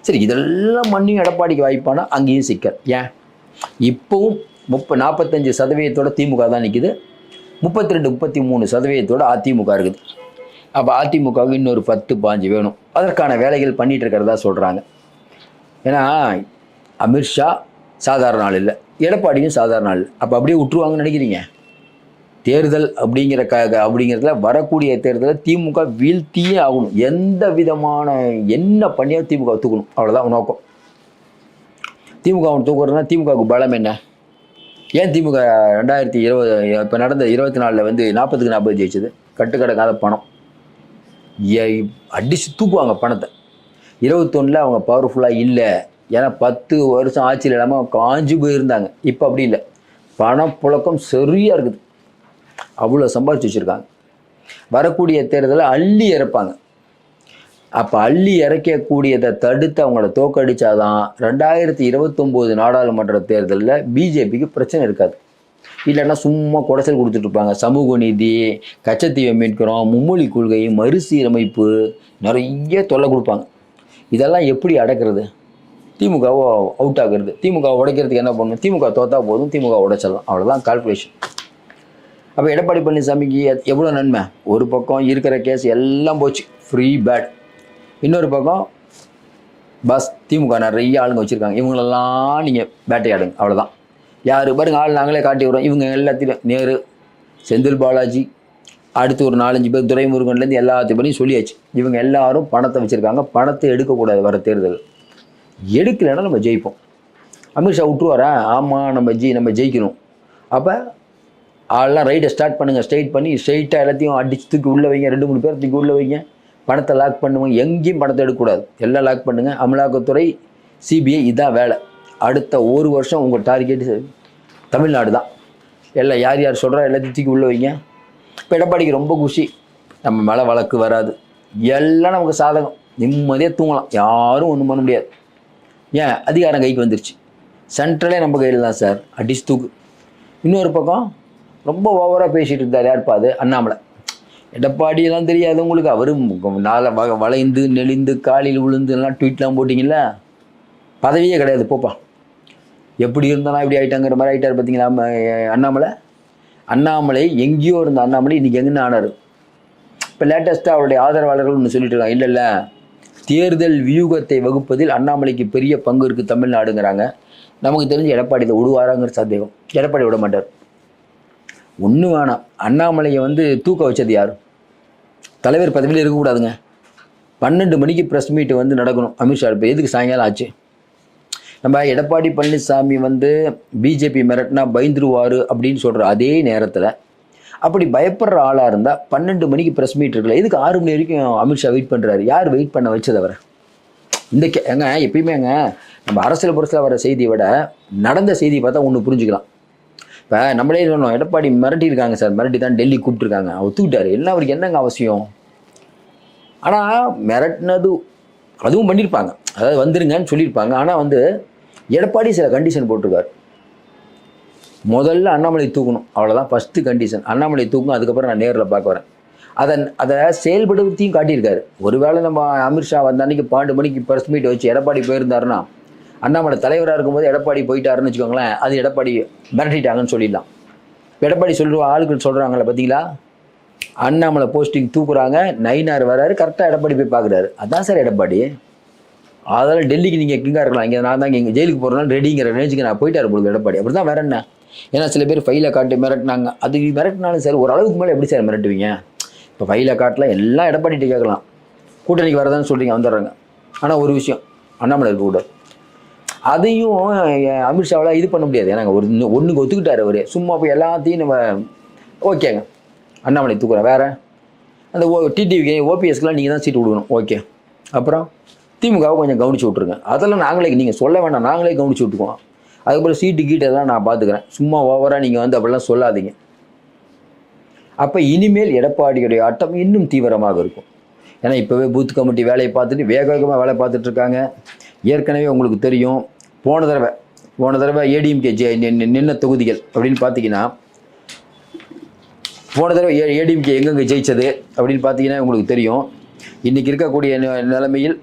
சரி, இதெல்லாம் மண்ணியும் எடப்பாடிக்கு வாய்ப்பானா அங்கேயும் சிக்கல். ஏன் இப்போவும் 45% திமுக தான் நிற்குது, 32-33% அதிமுக இருக்குது. அப்போ அதிமுகவுக்கு இன்னொரு 10-15 வேணும். அதற்கான வேலைகள் பண்ணிகிட்டு இருக்கிறதா சொல்கிறாங்க. ஏன்னா அமித்ஷா சாதாரண ஆள் இல்லை, எடப்பாடியும் சாதாரண ஆள். அப்போ அப்படியே விட்டுருவாங்கன்னு நினைக்கிறீங்க? தேர்தல் அப்படிங்கிறதுல வரக்கூடிய தேர்தலில் திமுக வீழ்த்தியே ஆகணும். எந்த விதமான என்ன பண்ணியாவது திமுக தூக்கணும், அவ்வளோதான் நோக்கம். திமுக தூக்குறதுனா திமுகவுக்கு பலம் என்ன? ஏன் திமுக 2020 இப்போ நடந்த 24 வந்து 40க்கு 40 ஜெயிச்சது? கட்டுக்கடங்காத பணம், அடிச்சு தூக்குவாங்க பணத்தை. 21 அவங்க பவர்ஃபுல்லாக இல்லை, ஏன்னா 10 வருஷம் ஆட்சியில் இல்லாமல் காஞ்சி போயிருந்தாங்க. இப்போ அப்படி இல்லை, பணம் புழக்கம் சரியாக இருக்குது, அவ்வளோ சம்பாதிச்சு வச்சுருக்காங்க. வரக்கூடிய தேர்தலில் அள்ளி இறப்பாங்க. அப்போ அள்ளி இறக்கக்கூடியதை தடுத்து அவங்கள தோக்கடிச்சாதான் 2029 நாடாளுமன்ற தேர்தலில் பிஜேபிக்கு பிரச்சனை இருக்காது. இல்லைன்னா சும்மா குடைச்சல் கொடுத்துட்ருப்பாங்க. சமூக நீதி, கச்சத்தீவை மீட்கிறோம், மும்மொழி கொள்கை, மறுசீரமைப்பு, நிறைய தொல்லை கொடுப்பாங்க. இதெல்லாம் எப்படி அடக்கிறது? திமுகவை அவுட் ஆகுறது. திமுக உடைக்கிறதுக்கு என்ன பண்ணணும்? திமுக தோத்தா போதும், திமுக உடைச்சிடலாம், அவ்வளோதான் கால்குலேஷன். அப்போ எடப்பாடி பழனிசாமிக்கு எவ்வளோ நன்மை? ஒரு பக்கம் இருக்கிற கேஸ் எல்லாம் போச்சு, ஃப்ரீ பேட். இன்னொரு பக்கம் பஸ் திமுக நிறைய ஆளுங்க வச்சுருக்காங்க, இவங்களெல்லாம் நீங்கள் வேட்டையாடுங்க, அவ்வளோதான். யார் பாருங்க, ஆள் நாங்களே காட்டி விடுறோம். இவங்க எல்லாத்தையும் நேரு, செந்தில் பாலாஜி, அடுத்து ஒரு 4-5 பேர், துரைமுருகன்லேருந்து எல்லாத்தையும் பண்ணி சொல்லியாச்சு. இவங்க எல்லாரும் பணத்தை வச்சுருக்காங்க, பணத்தை எடுக்கக்கூடாது. வர தேர்தல் எடுக்கலைன்னா நம்ம ஜெயிப்போம். அமித்ஷா விட்டுருவாரா? ஆமாம், நம்ம ஜெயிக்கணும். அப்போ ஆள்லாம் ரைட்டை ஸ்டார்ட் பண்ணுங்கள், ஸ்ட்ரைட் பண்ணி ஸ்ட்ரைட்டாக எல்லாத்தையும் அடிச்சு தூக்கி உள்ளே வைங்க, 2-3 பேர் தூக்கி உள்ளே வைங்க, பணத்தை லாக் பண்ணுவோம். எங்கேயும் பணத்தை எடுக்கக்கூடாது, எல்லாம் லாக் பண்ணுங்கள். அமலாக்கத்துறை, சிபிஐ, இதான் வேலை. அடுத்த 1 வருஷம் உங்கள் டார்கெட் தமிழ்நாடு தான். எல்லாம் யார் சொல்கிறா எல்லாத்தையும் தூக்கி உள்ளே வைங்க. இப்போ எடப்பாடிக்கு ரொம்ப குஷி, நம்ம மேலே வழக்கு வராது, எல்லாம் நமக்கு சாதகம், நிம்மதியாக தூங்கலாம், யாரும் ஒன்றும் பண்ண முடியாது. ஏன்? அதிகாரம் கைக்கு வந்துருச்சு, சென்ட்ரலே நம்ம கையில் தான் சார், அடிச்சு தூக்கு. இன்னொரு பக்கம் ரொம்ப ஓவராக பேசிகிட்டு இருந்தார், யார்ப்பா அது? அண்ணாமலை. எடப்பாடியெல்லாம் தெரியாது உங்களுக்கு, அவரும் வளைந்து நெளிந்து காலில் விழுந்து எல்லாம் ட்வீட்லாம் போட்டிங்களா, பதவியே கிடையாது போப்பா. எப்படி இருந்தாலும் இப்படி ஆகிட்டாங்கிற மாதிரி ஆகிட்டார் பார்த்தீங்களா அண்ணாமலை. எங்கேயோ இருந்த அண்ணாமலை இன்றைக்கி எங்கன்னு ஆனார்? இப்போ லேட்டஸ்ட்டாக அவருடைய ஆதரவாளர்கள் ஒன்று சொல்லிட்டு இருக்காங்க, இல்லை இல்லை தேர்தல் வியூகத்தை வகுப்பதில் அண்ணாமலைக்கு பெரிய பங்கு இருக்குது தமிழ்நாடுங்கிறாங்க. நமக்கு தெரிஞ்சு எடப்பாடி இதை விடுவாராங்கிற சந்தேகம். எடப்பாடி விட மாட்டார். ஒன்றும் வேணாம், அண்ணாமலையை வந்து தூக்க வச்சது யார்? தலைவர் பதவியில் இருக்கக்கூடாதுங்க. 12 மணிக்கு ப்ரெஸ் மீட் வந்து நடக்கணும் அமித்ஷா. இப்போ எதுக்கு சாயங்காலம் ஆச்சு? நம்ம எடப்பாடி பழனிசாமி வந்து பிஜேபி மிரட்டினா பயந்துருவார் அப்படின்னு சொல்கிற அதே நேரத்தில் அப்படி பயப்படுற ஆளாக இருந்தால் 12 மணிக்கு ப்ரெஸ் மீட் இருக்குல்ல, எதுக்கு 6 மணி வரைக்கும் அமித்ஷா வெயிட் பண்ணுறாரு? யார் வெயிட் பண்ண வச்சது அவரை? ஏங்க எப்பயுமேங்க நம்ம அரசியல் புரட்சியில் வர செய்தியை விட நடந்த செய்தியை பார்த்தா ஒன்று புரிஞ்சுக்கலாம். இப்போ நம்மளே சொன்னோம், எடப்பாடி மிரட்டியிருக்காங்க சார், மிரட்டி தான் டெல்லி கூப்பிட்டுருக்காங்க, ஒத்துக்கிட்டாரு, எல்லாம் அவருக்கு என்னங்க அவசியம்? ஆனால் மிரட்டினது அதுவும் பண்ணியிருப்பாங்க, அதாவது வந்துருங்கன்னு சொல்லியிருப்பாங்க. ஆனால் வந்து எடப்பாடி சில கண்டிஷன் போட்டிருக்காரு. முதல்ல அண்ணாமலை தூக்கணும், அவ்வளோதான் ஃபஸ்ட்டு கண்டிஷன். அண்ணாமலை தூக்கணும், அதுக்கப்புறம் நான் நேரில் பார்க்க வரேன். அதை செயல்படுத்தியும் காட்டியிருக்காரு. ஒருவேளை நம்ம அமித்ஷா வந்த அன்றைக்கி 12 மணிக்கு ப்ரெஸ் மீட் வச்சு எடப்பாடி போயிருந்தாருன்னா, அண்ணாமலை தலைவராக இருக்கும்போது எடப்பாடி போயிட்டாருன்னு வச்சுக்கோங்களேன், அது எடப்பாடி மிரட்டிட்டாங்கன்னு சொல்லிடலாம். எடப்பாடி சொல்கிற ஆளுகள் சொல்கிறாங்களே பார்த்தீங்களா, அண்ணாமலை போஸ்டிங் தூக்குறாங்க, நயினார் வராரு, கரெக்டாக எடப்பாடி போய் பார்க்குறாரு. அதான் சார் எடப்பாடி. அதெல்லாம் டெல்லிக்கு நீங்கள் கிங்காக இருக்கலாம், இங்கே நான் தான் இங்கே ஜெயிலுக்கு போகிறனால ரெடிங்கிற ரேஞ்சுக்கு நான் போயிட்டார் பொழுது எடப்பாடி. அப்படி தான் வேற என்ன? ஏன்னா சில பேர் ஃபைலை காட்டு மிரட்டினாங்க, அது மிரட்டினாலும் சார் ஒரு அளவுக்கு மேலே எப்படி சார் மிரட்டுவீங்க? இப்போ ஃபைலை காட்டலாம் எல்லாம் எடப்பாடிகிட்ட கேட்கலாம், கூட்டணிக்கு வரதான்னு சொல்கிறீங்க, வந்துடுறாங்க. ஆனால் ஒரு விஷயம், அண்ணாமலை இருக்கக்கூடாது. அதையும் அமித்ஷாவில் இது பண்ண முடியாது. ஏன்னா ஒன்றுக்கு ஒத்துக்கிட்டார் அவர். சும்மா போய் எல்லாத்தையும் நம்ம ஓகேங்க அண்ணாமலை தூக்குறேன், வேறு அந்த டிடிவிக்கு ஓபிஎஸ்க்கெலாம் நீங்கள் தான் சீட்டு கொடுக்கணும், ஓகே. அப்புறம் திமுகவை கொஞ்சம் கவனிச்சு விட்ருங்க, அதெல்லாம் நாங்களே, நீங்கள் சொல்ல வேண்டாம், நாங்களே கவனிச்சு விட்டுக்குவோம். அதுக்கப்புறம் சீட்டு கீட்டெல்லாம் நான் பார்த்துக்கிறேன், சும்மா ஓவராக நீங்கள் வந்து அப்படிலாம் சொல்லாதீங்க. அப்போ இனிமேல் எடப்பாடியுடைய ஆட்டம் இன்னும் தீவிரமாக இருக்கும். ஏன்னா இப்போவே பூத் கமிட்டி வேலையை பார்த்துட்டு வேக வேகமாக வேலை பார்த்துட்ருக்காங்க. ஏற்கனவே உங்களுக்கு தெரியும், போன தடவை ஏடிஎம்கே நின்ன தொகுதிகள் அப்படின்னு பார்த்தீங்கன்னா, போன தடவை ஏடிஎம்கே எங்கெங்கே ஜெயிச்சது அப்படின்னு பார்த்தீங்கன்னா உங்களுக்கு தெரியும். இன்றைக்கி இருக்கக்கூடிய நிலைமையில்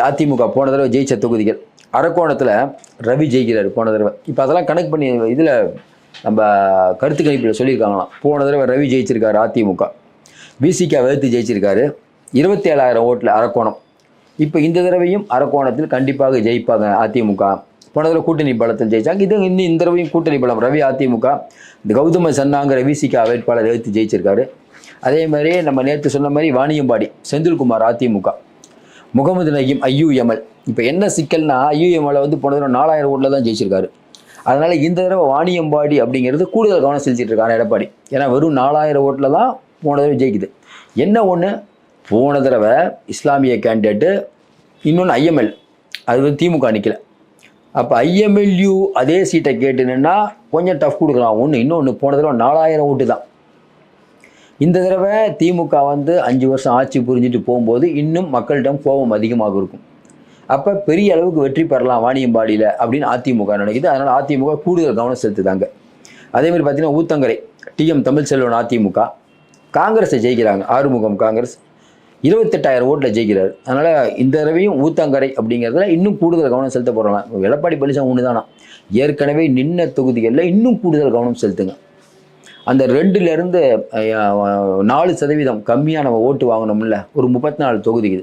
அதிமுக போன தடவை ஜெயிச்ச தொகுதிகள், அரக்கோணத்தில் ரவி ஜெயிக்கிறார் போன தடவை. இப்போ அதெல்லாம் கனெக்ட் பண்ணி இதில் நம்ம கருத்து கணிப்பில் சொல்லியிருக்காங்களாம். போன தடவை ரவி ஜெயிச்சிருக்காரு அதிமுக, விசிகா வெறுத்து ஜெயிச்சிருக்காரு 27,000 ஓட்டில் அரக்கோணம். இப்போ இந்த தடவையும் அரக்கோணத்தில் கண்டிப்பாக ஜெயிப்பாங்க அதிமுக. போன தடவை கூட்டணி பலத்தில் ஜெயிச்சாங்க, இது இன்னும் இந்த தடவையும் கூட்டணி பலம். ரவி அதிமுக, இந்த கௌதம சன்னாங்கிற விசிகா வேட்பாளர் வெறுத்து ஜெயிச்சிருக்காரு. அதே மாதிரி நம்ம நேற்று சொன்ன மாதிரி வாணியம்பாடி செந்தில்குமார் அதிமுக, முகமது நயீம் ஐயுஎம்எல். இப்போ என்ன சிக்கல்னா, ஐயுஎம்எல் வந்து போன தடவை 4,000 ஓட்டில் தான் ஜெயிச்சிருக்காரு. அதனால் இந்த தடவை வாணியம்பாடி அப்படிங்கிறது கூடுதல் கவனம் செலுத்திட்டு இருக்காரு எடப்பாடி. ஏன்னா வெறும் 4,000 ஓட்டில் தான் போன தடவை ஜெயிக்குது. என்ன ஒன்று, போன தடவை இஸ்லாமிய கேண்டிடேட்டு, இன்னொன்று ஐஎம்எல், அது வந்து திமுக நிற்கல. அப்போ ஐஎம்எல்யூ அதே சீட்டை கேட்டுன்னா கொஞ்சம் டஃப் கொடுக்கலாம் ஒன்று. இன்னொன்று, போன தடவை 4,000 ஓட்டு தான். இந்த தடவை திமுக வந்து 5 வருஷம் ஆட்சி புரிஞ்சுட்டு போகும்போது இன்னும் மக்களிடம் கோபம் அதிகமாக இருக்கும். அப்போ பெரிய அளவுக்கு வெற்றி பெறலாம் வாணியம்பாடியில் அப்படின்னு அதிமுக நினைக்குது. அதனால் அதிமுக கூடுதல் கவனம் செலுத்துதாங்க. அதேமாதிரி பார்த்தீங்கன்னா ஊத்தங்கரை டிஎம் தமிழ்செல்வன் அதிமுக, காங்கிரஸை ஜெயிக்கிறாங்க, ஆறுமுகம் காங்கிரஸ் 28,000 ஓட்டில் ஜெயிக்கிறார். அதனால் இந்த தடவையும் ஊத்தங்கரை அப்படிங்கிறதுல இன்னும் கூடுதல் கவனம் செலுத்த போகிறலாம். எடப்பாடி பழனிசாமி ஒன்று தானா, ஏற்கனவே நின்ன தொகுதிகளில் இன்னும் கூடுதல் கவனம் செலுத்துங்க. அந்த 2லேருந்து 4% கம்மியாக நம்ம ஓட்டு வாங்கணும்ல, ஒரு 34 தொகுதிக்கு,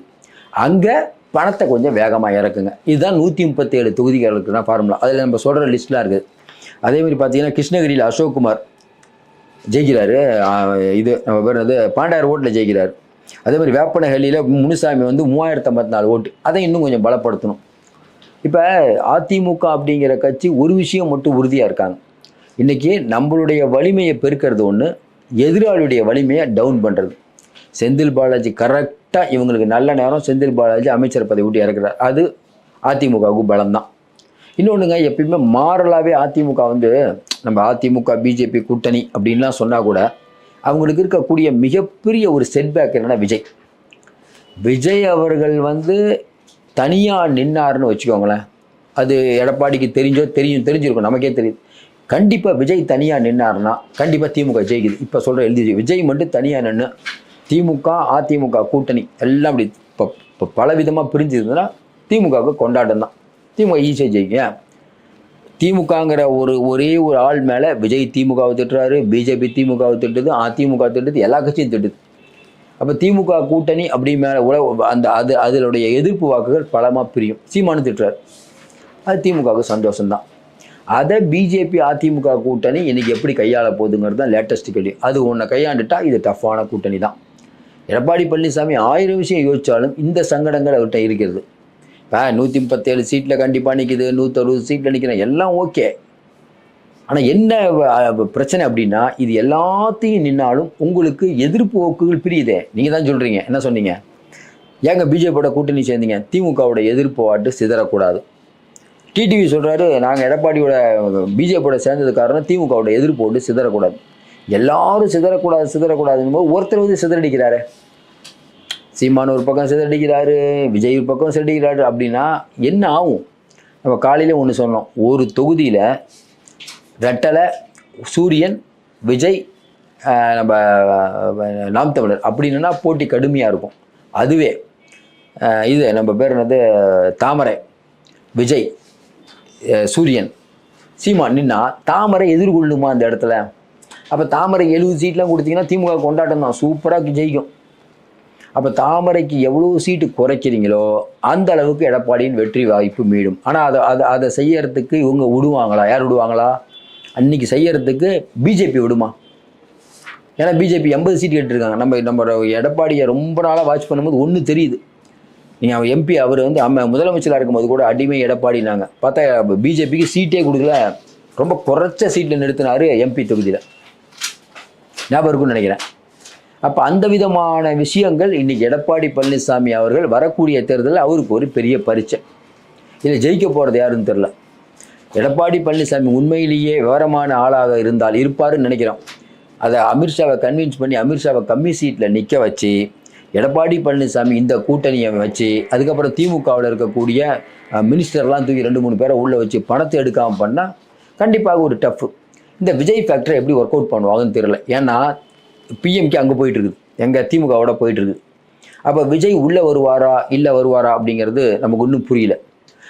அங்கே பணத்தை கொஞ்சம் வேகமாக இறக்குங்க. இதுதான் 137 தொகுதிகளுக்குனா ஃபார்முலா. அதில் நம்ம சொல்கிற லிஸ்ட்லாம் இருக்குது. அதேமாதிரி பார்த்தீங்கன்னா கிருஷ்ணகிரியில் அசோக்குமார் ஜெயிக்கிறாரு, இது நம்ம பேர் வந்து 12,000 ஓட்டில் ஜெயிக்கிறார். அதே மாதிரி வேப்பனஹள்ளியில் முனுசாமி வந்து 3,054 ஓட்டு, அதை இன்னும் கொஞ்சம் பலப்படுத்தணும். இப்போ அதிமுக அப்படிங்கிற கட்சி ஒரு விஷயம் மட்டும் உறுதியாக இருக்காங்க, இன்றைக்கி நம்மளுடைய வலிமையை பெருக்கிறது ஒன்று, எதிராளியுடைய வலிமையை டவுன் பண்ணுறது. செந்தில் பாலாஜி கரெக்டாக இவங்களுக்கு நல்ல நேரம் செந்தில் பாலாஜி அமைச்சர் பதவி விட்டு இறக்குறார், அது அதிமுகவுக்கு பலம்தான். இன்னொன்றுங்க, எப்பயுமே மாறலாகவே அதிமுக வந்து நம்ம அதிமுக பிஜேபி கூட்டணி அப்படின்லாம் சொன்னால் கூட அவங்களுக்கு இருக்கக்கூடிய மிகப்பெரிய ஒரு செட்பேக் என்னென்னா விஜய் அவர்கள் வந்து தனியாக நின்னாருன்னு வச்சுக்கோங்களேன். அது எடப்பாடிக்கு தெரிஞ்சிருக்கும், நமக்கே தெரியுது. கண்டிப்பாக விஜய் தனியாக நின்னார்னா கண்டிப்பாக திமுக ஜெயிக்குது. இப்போ சொல்கிற எழுதி விஜய் மட்டும் தனியாக நின்று திமுக அதிமுக கூட்டணி எல்லாம் அப்படி இப்போ பலவிதமாக பிரிஞ்சுருந்ததுன்னா திமுகவுக்கு கொண்டாட்டம் தான், திமுக ஈஸியாக ஜெயிக்கும். திமுகங்கிற ஒரே ஒரு ஆள் மேலே விஜய் திமுகவை திட்டுறாரு, பிஜேபி திமுகவை திட்டுது, அதிமுக திட்டுது, எல்லா கட்சியும் திட்டுது. அப்போ திமுக கூட்டணி அப்படி மேலே அதனுடைய எதிர்ப்பு வாக்குகள் பலமாக பிரியும். சீமானு திட்டுறாரு, அது திமுகவுக்கு சந்தோஷம்தான். அதை பிஜேபி அதிமுக கூட்டணி இன்னைக்கு எப்படி கையாள போகுதுங்கிறது தான் லேட்டஸ்ட் கேள்வி. அது ஒன்றை கையாண்டுட்டா இது டஃப்பான கூட்டணி தான். எடப்பாடி பழனிசாமி 1000 விஷயம் யோசித்தாலும் இந்த சங்கடங்கள் அவர்கிட்ட இருக்கிறது. இப்போ 137 சீட்டில் கண்டிப்பாக நிற்கிது, 160 சீட்டில் நிற்கிறேன், எல்லாம் ஓகே. ஆனால் என்ன பிரச்சனை அப்படின்னா, இது எல்லாத்தையும் நின்னாலும் உங்களுக்கு எதிர்ப்பு வாக்குகள் பிரியுதே. நீங்கள் தான் சொல்கிறீங்க, என்ன சொன்னீங்க? ஏங்க பிஜேபியோட கூட்டணி சேர்ந்தீங்க? திமுகவோட எதிர்ப்பு வாட்டு சிதறக்கூடாது. டிடிவி சொல்கிறாரு, நாங்கள் எடப்பாடியோட பிஜேபியோட சேர்ந்தது காரணம் திமுகவோட எதிர்ப்பு ஓட்டு சிதறக்கூடாது. எல்லாரும் சிதறக்கூடாதுன்னு போது ஒருத்தர் வந்து சிதறடிக்கிறாரு. சீமான் ஒரு பக்கம் சிதறடிக்கிறாரு, விஜய் ஒரு பக்கம் சிதறடிக்கிறாரு. அப்படின்னா என்ன ஆகும்? நம்ம காலையில் ஒன்று சொன்னோம், ஒரு தொகுதியில் ரெட்டலை, சூரியன், விஜய், நம்ம நாம் தமிழர் அப்படின்னா போட்டி கடுமையாக இருக்கும். அதுவே இது நம்ம பேர் என்னது, தாமரை, விஜய், சூரியன், சீமான் நின்னா தாமரை எதிர்கொள்ளுமா அந்த இடத்துல? அப்போ தாமரை 70 சீட்லாம் கொடுத்தீங்கன்னா திமுக கொண்டாட்டம் தான், சூப்பராக ஜெயிக்கும். அப்போ தாமரைக்கு எவ்வளோ சீட்டு குறைக்கிறீங்களோ அந்த அளவுக்கு எடப்பாடியின் வெற்றி வாய்ப்பு மீடும். ஆனால் அதை செய்யறதுக்கு இவங்க விடுவாங்களா? யார் விடுவாங்களா? அன்னைக்கு செய்யறதுக்கு பிஜேபி விடுமா? ஏன்னா பிஜேபி 80 சீட் கேட்டுருக்காங்க. நம்ம எடப்பாடியை ரொம்ப நாளாக வாட்ச் பண்ணும்போது ஒன்று தெரியுது. நீங்கள் எம்பி அவர் வந்து முதலமைச்சராக இருக்கும்போது கூட அடிமை எடப்பாடினாங்க. பார்த்தா பிஜேபிக்கு சீட்டே கொடுக்கல, ரொம்ப குறைச்ச சீட்டில் நிறுத்தினார் எம்பி தொகுதியில். ஞாபகம் இருக்குன்னு நினைக்கிறேன். அப்போ அந்த விதமான விஷயங்கள் இன்றைக்கி எடப்பாடி பழனிசாமி அவர்கள் வரக்கூடிய தேர்தலில் அவருக்கு ஒரு பெரிய பரீட்சை. இதில் ஜெயிக்க போகிறது யாருன்னு தெரில. எடப்பாடி பழனிசாமி உண்மையிலேயே விவரமான ஆளாக இருப்பாருன்னு நினைக்கிறோம். அதை அமித்ஷாவை கன்வின்ஸ் பண்ணி அமித்ஷாவை கம்மி சீட்டில் நிற்க வச்சு எடப்பாடி பழனிசாமி இந்த கூட்டணியை வச்சு அதுக்கப்புறம் திமுகவில் இருக்கக்கூடிய மினிஸ்டர்லாம் தூக்கி 2-3 பேரை உள்ளே வச்சு பணத்தை எடுக்காமல் பண்ணால் கண்டிப்பாக ஒரு டஃப். இந்த விஜய் ஃபேக்டரை எப்படி ஒர்க் அவுட் பண்ணுவாங்கன்னு தெரியல. ஏன்னா பிஎம்கே அங்கே போயிட்டுருக்குது, எங்கள் திமுகவோட போயிட்டுருக்குது. அப்போ விஜய் உள்ளே வருவாரா இல்லை வருவாரா அப்படிங்கிறது நமக்கு ஒன்றும் புரியல.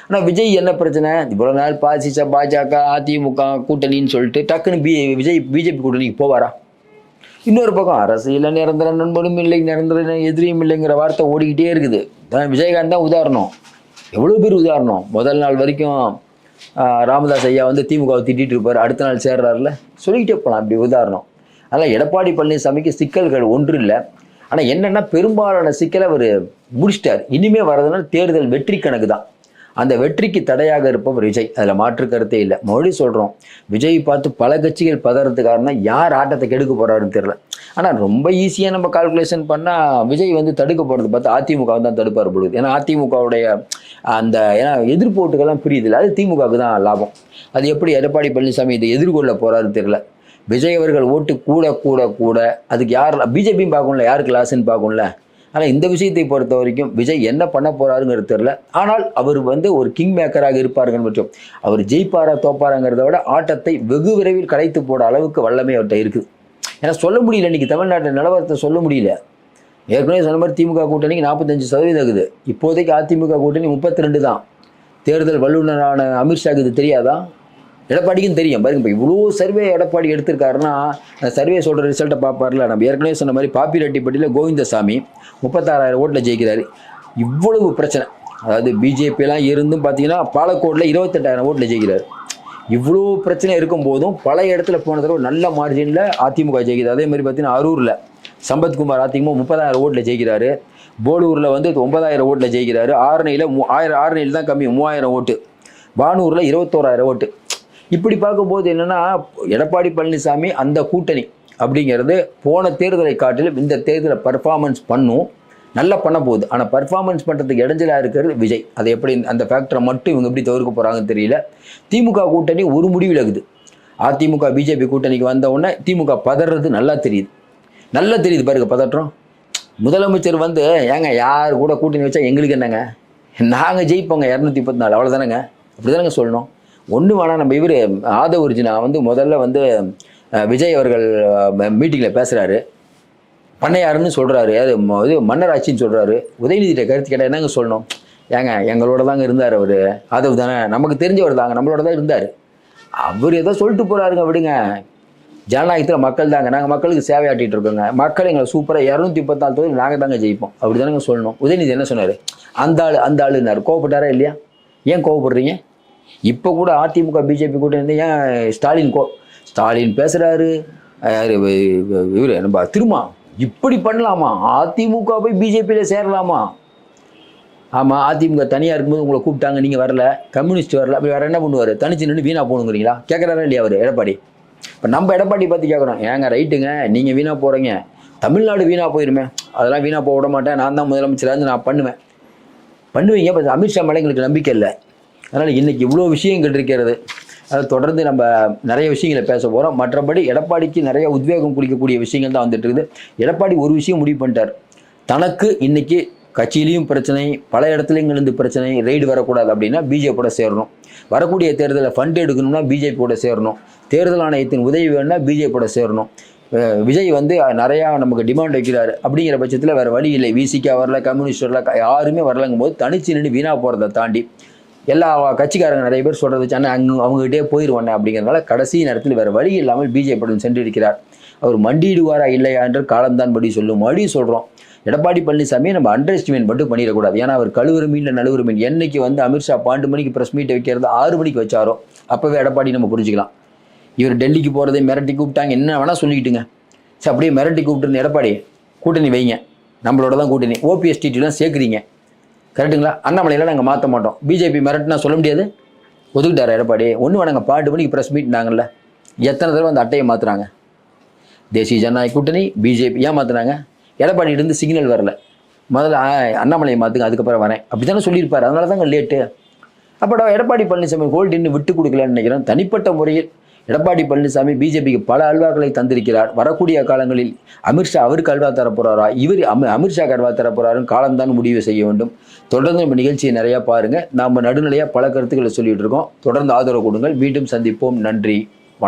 ஆனால் விஜய் என்ன பிரச்சனை, இவ்வளோ நாள் பாஜக அதிமுக கூட்டணின்னு சொல்லிட்டு டக்குன்னு விஜய் பிஜேபி கூட்டணிக்கு போவாரா? இன்னொரு பக்கம் அரசியலில் நிரந்தர நண்பனும் இல்லை, நிரந்தர எதிரியும் இல்லைங்கிற வார்த்தை ஓடிக்கிட்டே இருக்குது. விஜயகாந்த் தான் உதாரணம். எவ்வளோ பேர் உதாரணம். முதல் நாள் வரைக்கும் ராமதாஸ் ஐயா வந்து திமுகவை திட்டிகிட்டு இருப்பார், அடுத்த நாள் சேர்றாருல, சொல்லிக்கிட்டே போகலாம் அப்படி உதாரணம். அதனால் எடப்பாடி பழனிசாமிக்கு சிக்கல்கள் ஒன்று இல்லை. ஆனால் என்னென்னா பெரும்பாலான சிக்கலை அவர் முடிச்சிட்டார். இனிமேல் வர்றதுனால தேர்தல் வெற்றி கணக்கு தான். அந்த வெற்றிக்கு தடையாக இருப்பவர் விஜய், அதில் மாற்று கருத்தே இல்லை. மறுபடியும் சொல்கிறோம், விஜய் பார்த்து பல கட்சிகள் பதறதுக்கு காரணம் யார் ஆட்டத்தை கெடுக்க போகிறாருன்னு தெரியல. ஆனால் ரொம்ப ஈஸியாக நம்ம கால்குலேஷன் பண்ணால் விஜய் வந்து தடுக்க போகிறது பார்த்து அதிமுக தான் தடுப்பார் பொழுது. ஏன்னா அதிமுகவுடைய ஏன்னா எதிர்ப்பு ஓட்டுகள்லாம் புரியுதில்லை, அது திமுகவுக்கு தான் லாபம். அது எப்படி எடப்பாடி பழனிசாமி இதை எதிர்கொள்ள போகிறாருன்னு தெரியல. விஜய் அவர்கள் ஓட்டு கூட அதுக்கு யார் பிஜேபியும் பார்க்கணும்ல, யாருக்கு லாஸ்ன்னு பார்க்கணும்ல. ஆனால் இந்த விஷயத்தை பொறுத்த வரைக்கும் விஜய் என்ன பண்ண போகிறாருங்கிறது தெரியல. ஆனால் அவர் வந்து ஒரு கிங் மேக்கராக இருப்பாருங்கன்னு மட்டும், அவர் ஜெயிப்பாரா தோப்பாராங்கிறத விட ஆட்டத்தை வெகு விரைவில் கலைத்து போட அளவுக்கு வல்லமை அவர்கிட்ட இருக்குது. ஏன்னா சொல்ல முடியல, இன்றைக்கி தமிழ்நாட்டில் நிலவரத்தை சொல்ல முடியல. ஏற்கனவே சொன்ன மாதிரி திமுக கூட்டணிக்கு 45% இருக்குது. இப்போதைக்கு அதிமுக கூட்டணி 32 தான். தேர்தல் வல்லுநரான அமித்ஷாக்கு இது தெரியாதா? எடப்பாடிக்கும் தெரியும். பாருங்க, இப்போ இவ்வளோ சர்வே எடப்பாடி எடுத்திருக்காருன்னா சர்வே சொல்கிற ரிசல்ட்டை பார்ப்பார்ல. நம்ம ஏற்கனவே சொன்ன மாதிரி பாப்பிரெட்டிப்பட்டியில் கோவிந்தசாமி 36,000 ஓட்டில் ஜெயிக்கிறாரு. இவ்வளவு பிரச்சனை, அதாவது பிஜேபியெல்லாம் இருந்தும் பார்த்தீங்கன்னா பாலக்கோட்டில் 28,000 ஓட்டில் ஜெயிக்கிறார். இவ்வளோ பிரச்சனை இருக்கும் போதும் பல இடத்துல போன தடவை நல்ல மார்ஜினில் அதிமுக ஜெயிக்குது. அதே மாதிரி பார்த்தீங்கன்னா அரூரில் சம்பத்குமார் அதிமுக 30,000 ஓட்டில் ஜெயிக்கிறாரு. போலூரில் வந்து 9,000 ஓட்டில் ஜெயிக்கிறாரு. ஆரணியில் தான் கம்மி, 3,000 ஓட்டு. பானூரில் 21,000 ஓட்டு. இப்படி பார்க்கும்போது என்னென்னா எடப்பாடி பழனிசாமி அந்த கூட்டணி அப்படிங்கிறது போன தேர்தலை காட்டிலும் இந்த தேர்தலை பர்ஃபார்மன்ஸ் பண்ணும், நல்லா பண்ண போகுது. ஆனால் பர்ஃபார்மன்ஸ் பண்ணுறதுக்கு இடைஞ்சலாக இருக்கிறது விஜய். அதை எப்படி அந்த ஃபேக்டரை மட்டும் இவங்க எப்படி தவிர்க்க போகிறாங்கன்னு தெரியல. திமுக கூட்டணி ஒரு முடிவு விலகுது. அதிமுக பிஜேபி கூட்டணிக்கு வந்த உடனே திமுக பதறது நல்லா தெரியுது பாருங்க பதற்றம். முதலமைச்சர் வந்து ஏங்க யார் கூட கூட்டணி வச்சா எங்களுக்கு என்னங்க, நாங்கள் ஜெயிப்போங்க 234 அவ்வளோதானங்க, அப்படி தானங்க சொல்லணும். ஒன்று வேணால் நம்ம இவர் ஆதவர்ஜினா வந்து முதல்ல வந்து விஜய் அவர்கள் மீட்டிங்கில் பேசுகிறாரு, பண்ணையாருன்னு சொல்கிறாரு, அது இது மன்னராட்சின்னு சொல்கிறாரு. உதயநிதிட்ட கருத்து கேட்டால் என்னங்க சொல்லணும்? ஏங்க எங்களோட தாங்க இருந்தார் அவர், ஆதவ் தானே, நமக்கு தெரிஞ்சவர் தாங்க, நம்மளோட தான் இருந்தார். அவர் ஏதோ சொல்லிட்டு போகிறாருங்க, விடுங்க. ஜனநாயகத்தில் மக்கள் தாங்க, நாங்கள் மக்களுக்கு சேவையாட்டிகிட்டு இருக்கோங்க, மக்கள் எங்களை சூப்பராக 234 தொகுதி நாங்கள் தாங்க ஜெயிப்போம், அப்படி தானங்க சொல்லணும். உதயநிதி என்ன சொன்னார்? அந்த ஆளுன்னாரு. கோவப்பட்டாரா இல்லையா? ஏன் கோவப்படுறீங்க? இப்போ கூட அதிமுக பிஜேபி கூட இருந்து ஏன் ஸ்டாலின் பேசுகிறாரு, இவர் நம்ம திருமா இப்படி பண்ணலாமா? அதிமுக போய் பிஜேபியில் சேரலாமா? ஆமாம், அதிமுக தனியாக இருக்கும்போது உங்களை கூப்பிட்டாங்க, நீங்கள் வரல, கம்யூனிஸ்ட் வரல, அப்படி வேறு என்ன பண்ணுவார்? தனிச்சு நின்று வீணாக போகணுங்கிறீங்களா? கேட்குறாரா இல்லையா அவர் எடப்பாடி? இப்போ நம்ம எடப்பாடி பற்றி கேட்குறோம், ஏங்க ரைட்டுங்க, நீங்கள் வீணாக போகிறீங்க, தமிழ்நாடு வீணாக போயிருமே, அதெல்லாம் வீணாக போக விட மாட்டேன், நான் தான் முதலமைச்சராக இருந்து நான் பண்ணுவீங்க. இப்போ அமித்ஷா மேலே எங்களுக்கு நம்பிக்கை இல்லை. அதனால் இன்றைக்கி இவ்வளோ விஷயங்கள் இருக்கிறது. அதை தொடர்ந்து நம்ம நிறைய விஷயங்களை பேச போகிறோம். மற்றபடி எடப்பாடிக்கு நிறைய உத்வேகம் குடிக்கக்கூடிய விஷயங்கள் தான் வந்துட்டு இருக்குது. எடப்பாடி ஒரு விஷயம் முடிவு பண்ணிட்டார், தனக்கு இன்றைக்கி கட்சியிலையும் பிரச்சனை, பல இடத்துலையும் இருந்து பிரச்சனை, ரெய்டு வரக்கூடாது அப்படின்னா பிஜேபியோட சேரணும், வரக்கூடிய தேர்தலில் ஃபண்ட் எடுக்கணும்னா பிஜேபியோட சேரணும், தேர்தல் ஆணையத்தின் உதவி வேணும்னா பிஜேபியோட சேரணும். விஜய் வந்து நிறையா நமக்கு டிமாண்ட் வைக்கிறாரு. அப்படிங்கிற பட்சத்தில் வேறு வழி இல்லை. விசிகா வரல, கம்யூனிஸ்ட் வரல, யாருமே வரலங்கும் போது தனிச்சு நின்று வீணாக போகிறத தாண்டி எல்லா கட்சிக்காரங்க நிறைய பேர் சொல்கிறது வச்சு ஆனால் அவங்ககிட்டே போயிடுவானே அப்படிங்கிறதுனால கடைசி நேரத்தில் வேறு வழி இல்லாமல் பிஜேபியுடன் சென்றிருக்கிறார். அவர் மண்டியிடுவாரா இல்லையா என்று காலம்தான் படி சொல்லும். மறுபடியும் சொல்கிறோம், எடப்பாடி பழனிசாமியை நம்ம அண்டர் எஸ்டிமேட் மட்டும் பண்ணிடக்கூடாது. ஏன்னா அவர் கழுவுற மீனில் நழுவுற மீன். என்னைக்கு வந்து அமித்ஷா 12 மணிக்கு ப்ரெஸ் மீட்டை வைக்கிறது 6 மணிக்கு வச்சாரோ அப்போவே எடப்பாடி நம்ம புரிஞ்சுக்கலாம். இவர் டெல்லிக்கு போகிறதே மிரட்டி கூப்பிட்டாங்க, என்ன வேணால் சொல்லிக்கிட்டுங்க. சரி, அப்படியே மிரட்டி கூப்பிட்டுருந்து எடப்பாடி கூட்டணி வைங்க, நம்மளோட தான் கூட்டணி, ஓபிஎஸ்டிலாம் சேர்க்குறீங்க, கரெக்டுங்களா? அண்ணாமலையெல்லாம் நாங்கள் மாற்ற மாட்டோம், பிஜேபி மிரட்டுனா சொல்ல முடியாது, ஒதுக்கிட்டார் எடப்பாடி. ஒன்று வேணாங்க, 12 மணிக்கு ப்ரெஸ் மீட்னாங்கல்ல, எத்தனை தடவை அந்த அட்டையை மாற்றுறாங்க? தேசிய ஜனநாயக கூட்டணி பிஜேபி ஏன் மாற்றுறாங்க? எடப்பாடியிலேருந்து சிக்னல் வரல, முதல்ல அண்ணாமலையை மாற்றுங்க, அதுக்கப்புறம் வரேன் அப்படி தானே சொல்லியிருப்பார். அதனால தாங்க லேட்டு. அப்போ எடப்பாடி பழனிசாமி ஹோல்டு இன்னும் விட்டு கொடுக்கலன்னு நினைக்கிறேன். தனிப்பட்ட முறையில் எடப்பாடி பழனிசாமி பிஜேபிக்கு பல அல்வாக்களை தந்திருக்கிறார். வரக்கூடிய காலங்களில் அமித்ஷா அவருக்கு அல்வா தரப்போறாரா, இவர் அமித்ஷாக்கு அல்வா தரப்போறாருன்னு காலம்தான் முடிவு செய்ய வேண்டும். தொடர்ந்து நம்ம நிகழ்ச்சியை நிறையா பாருங்கள். நாம் நடுநிலையாக பல கருத்துக்களை சொல்லிகிட்டு இருக்கோம். தொடர்ந்து ஆதரவு கொடுங்கள். மீண்டும் சந்திப்போம். நன்றி.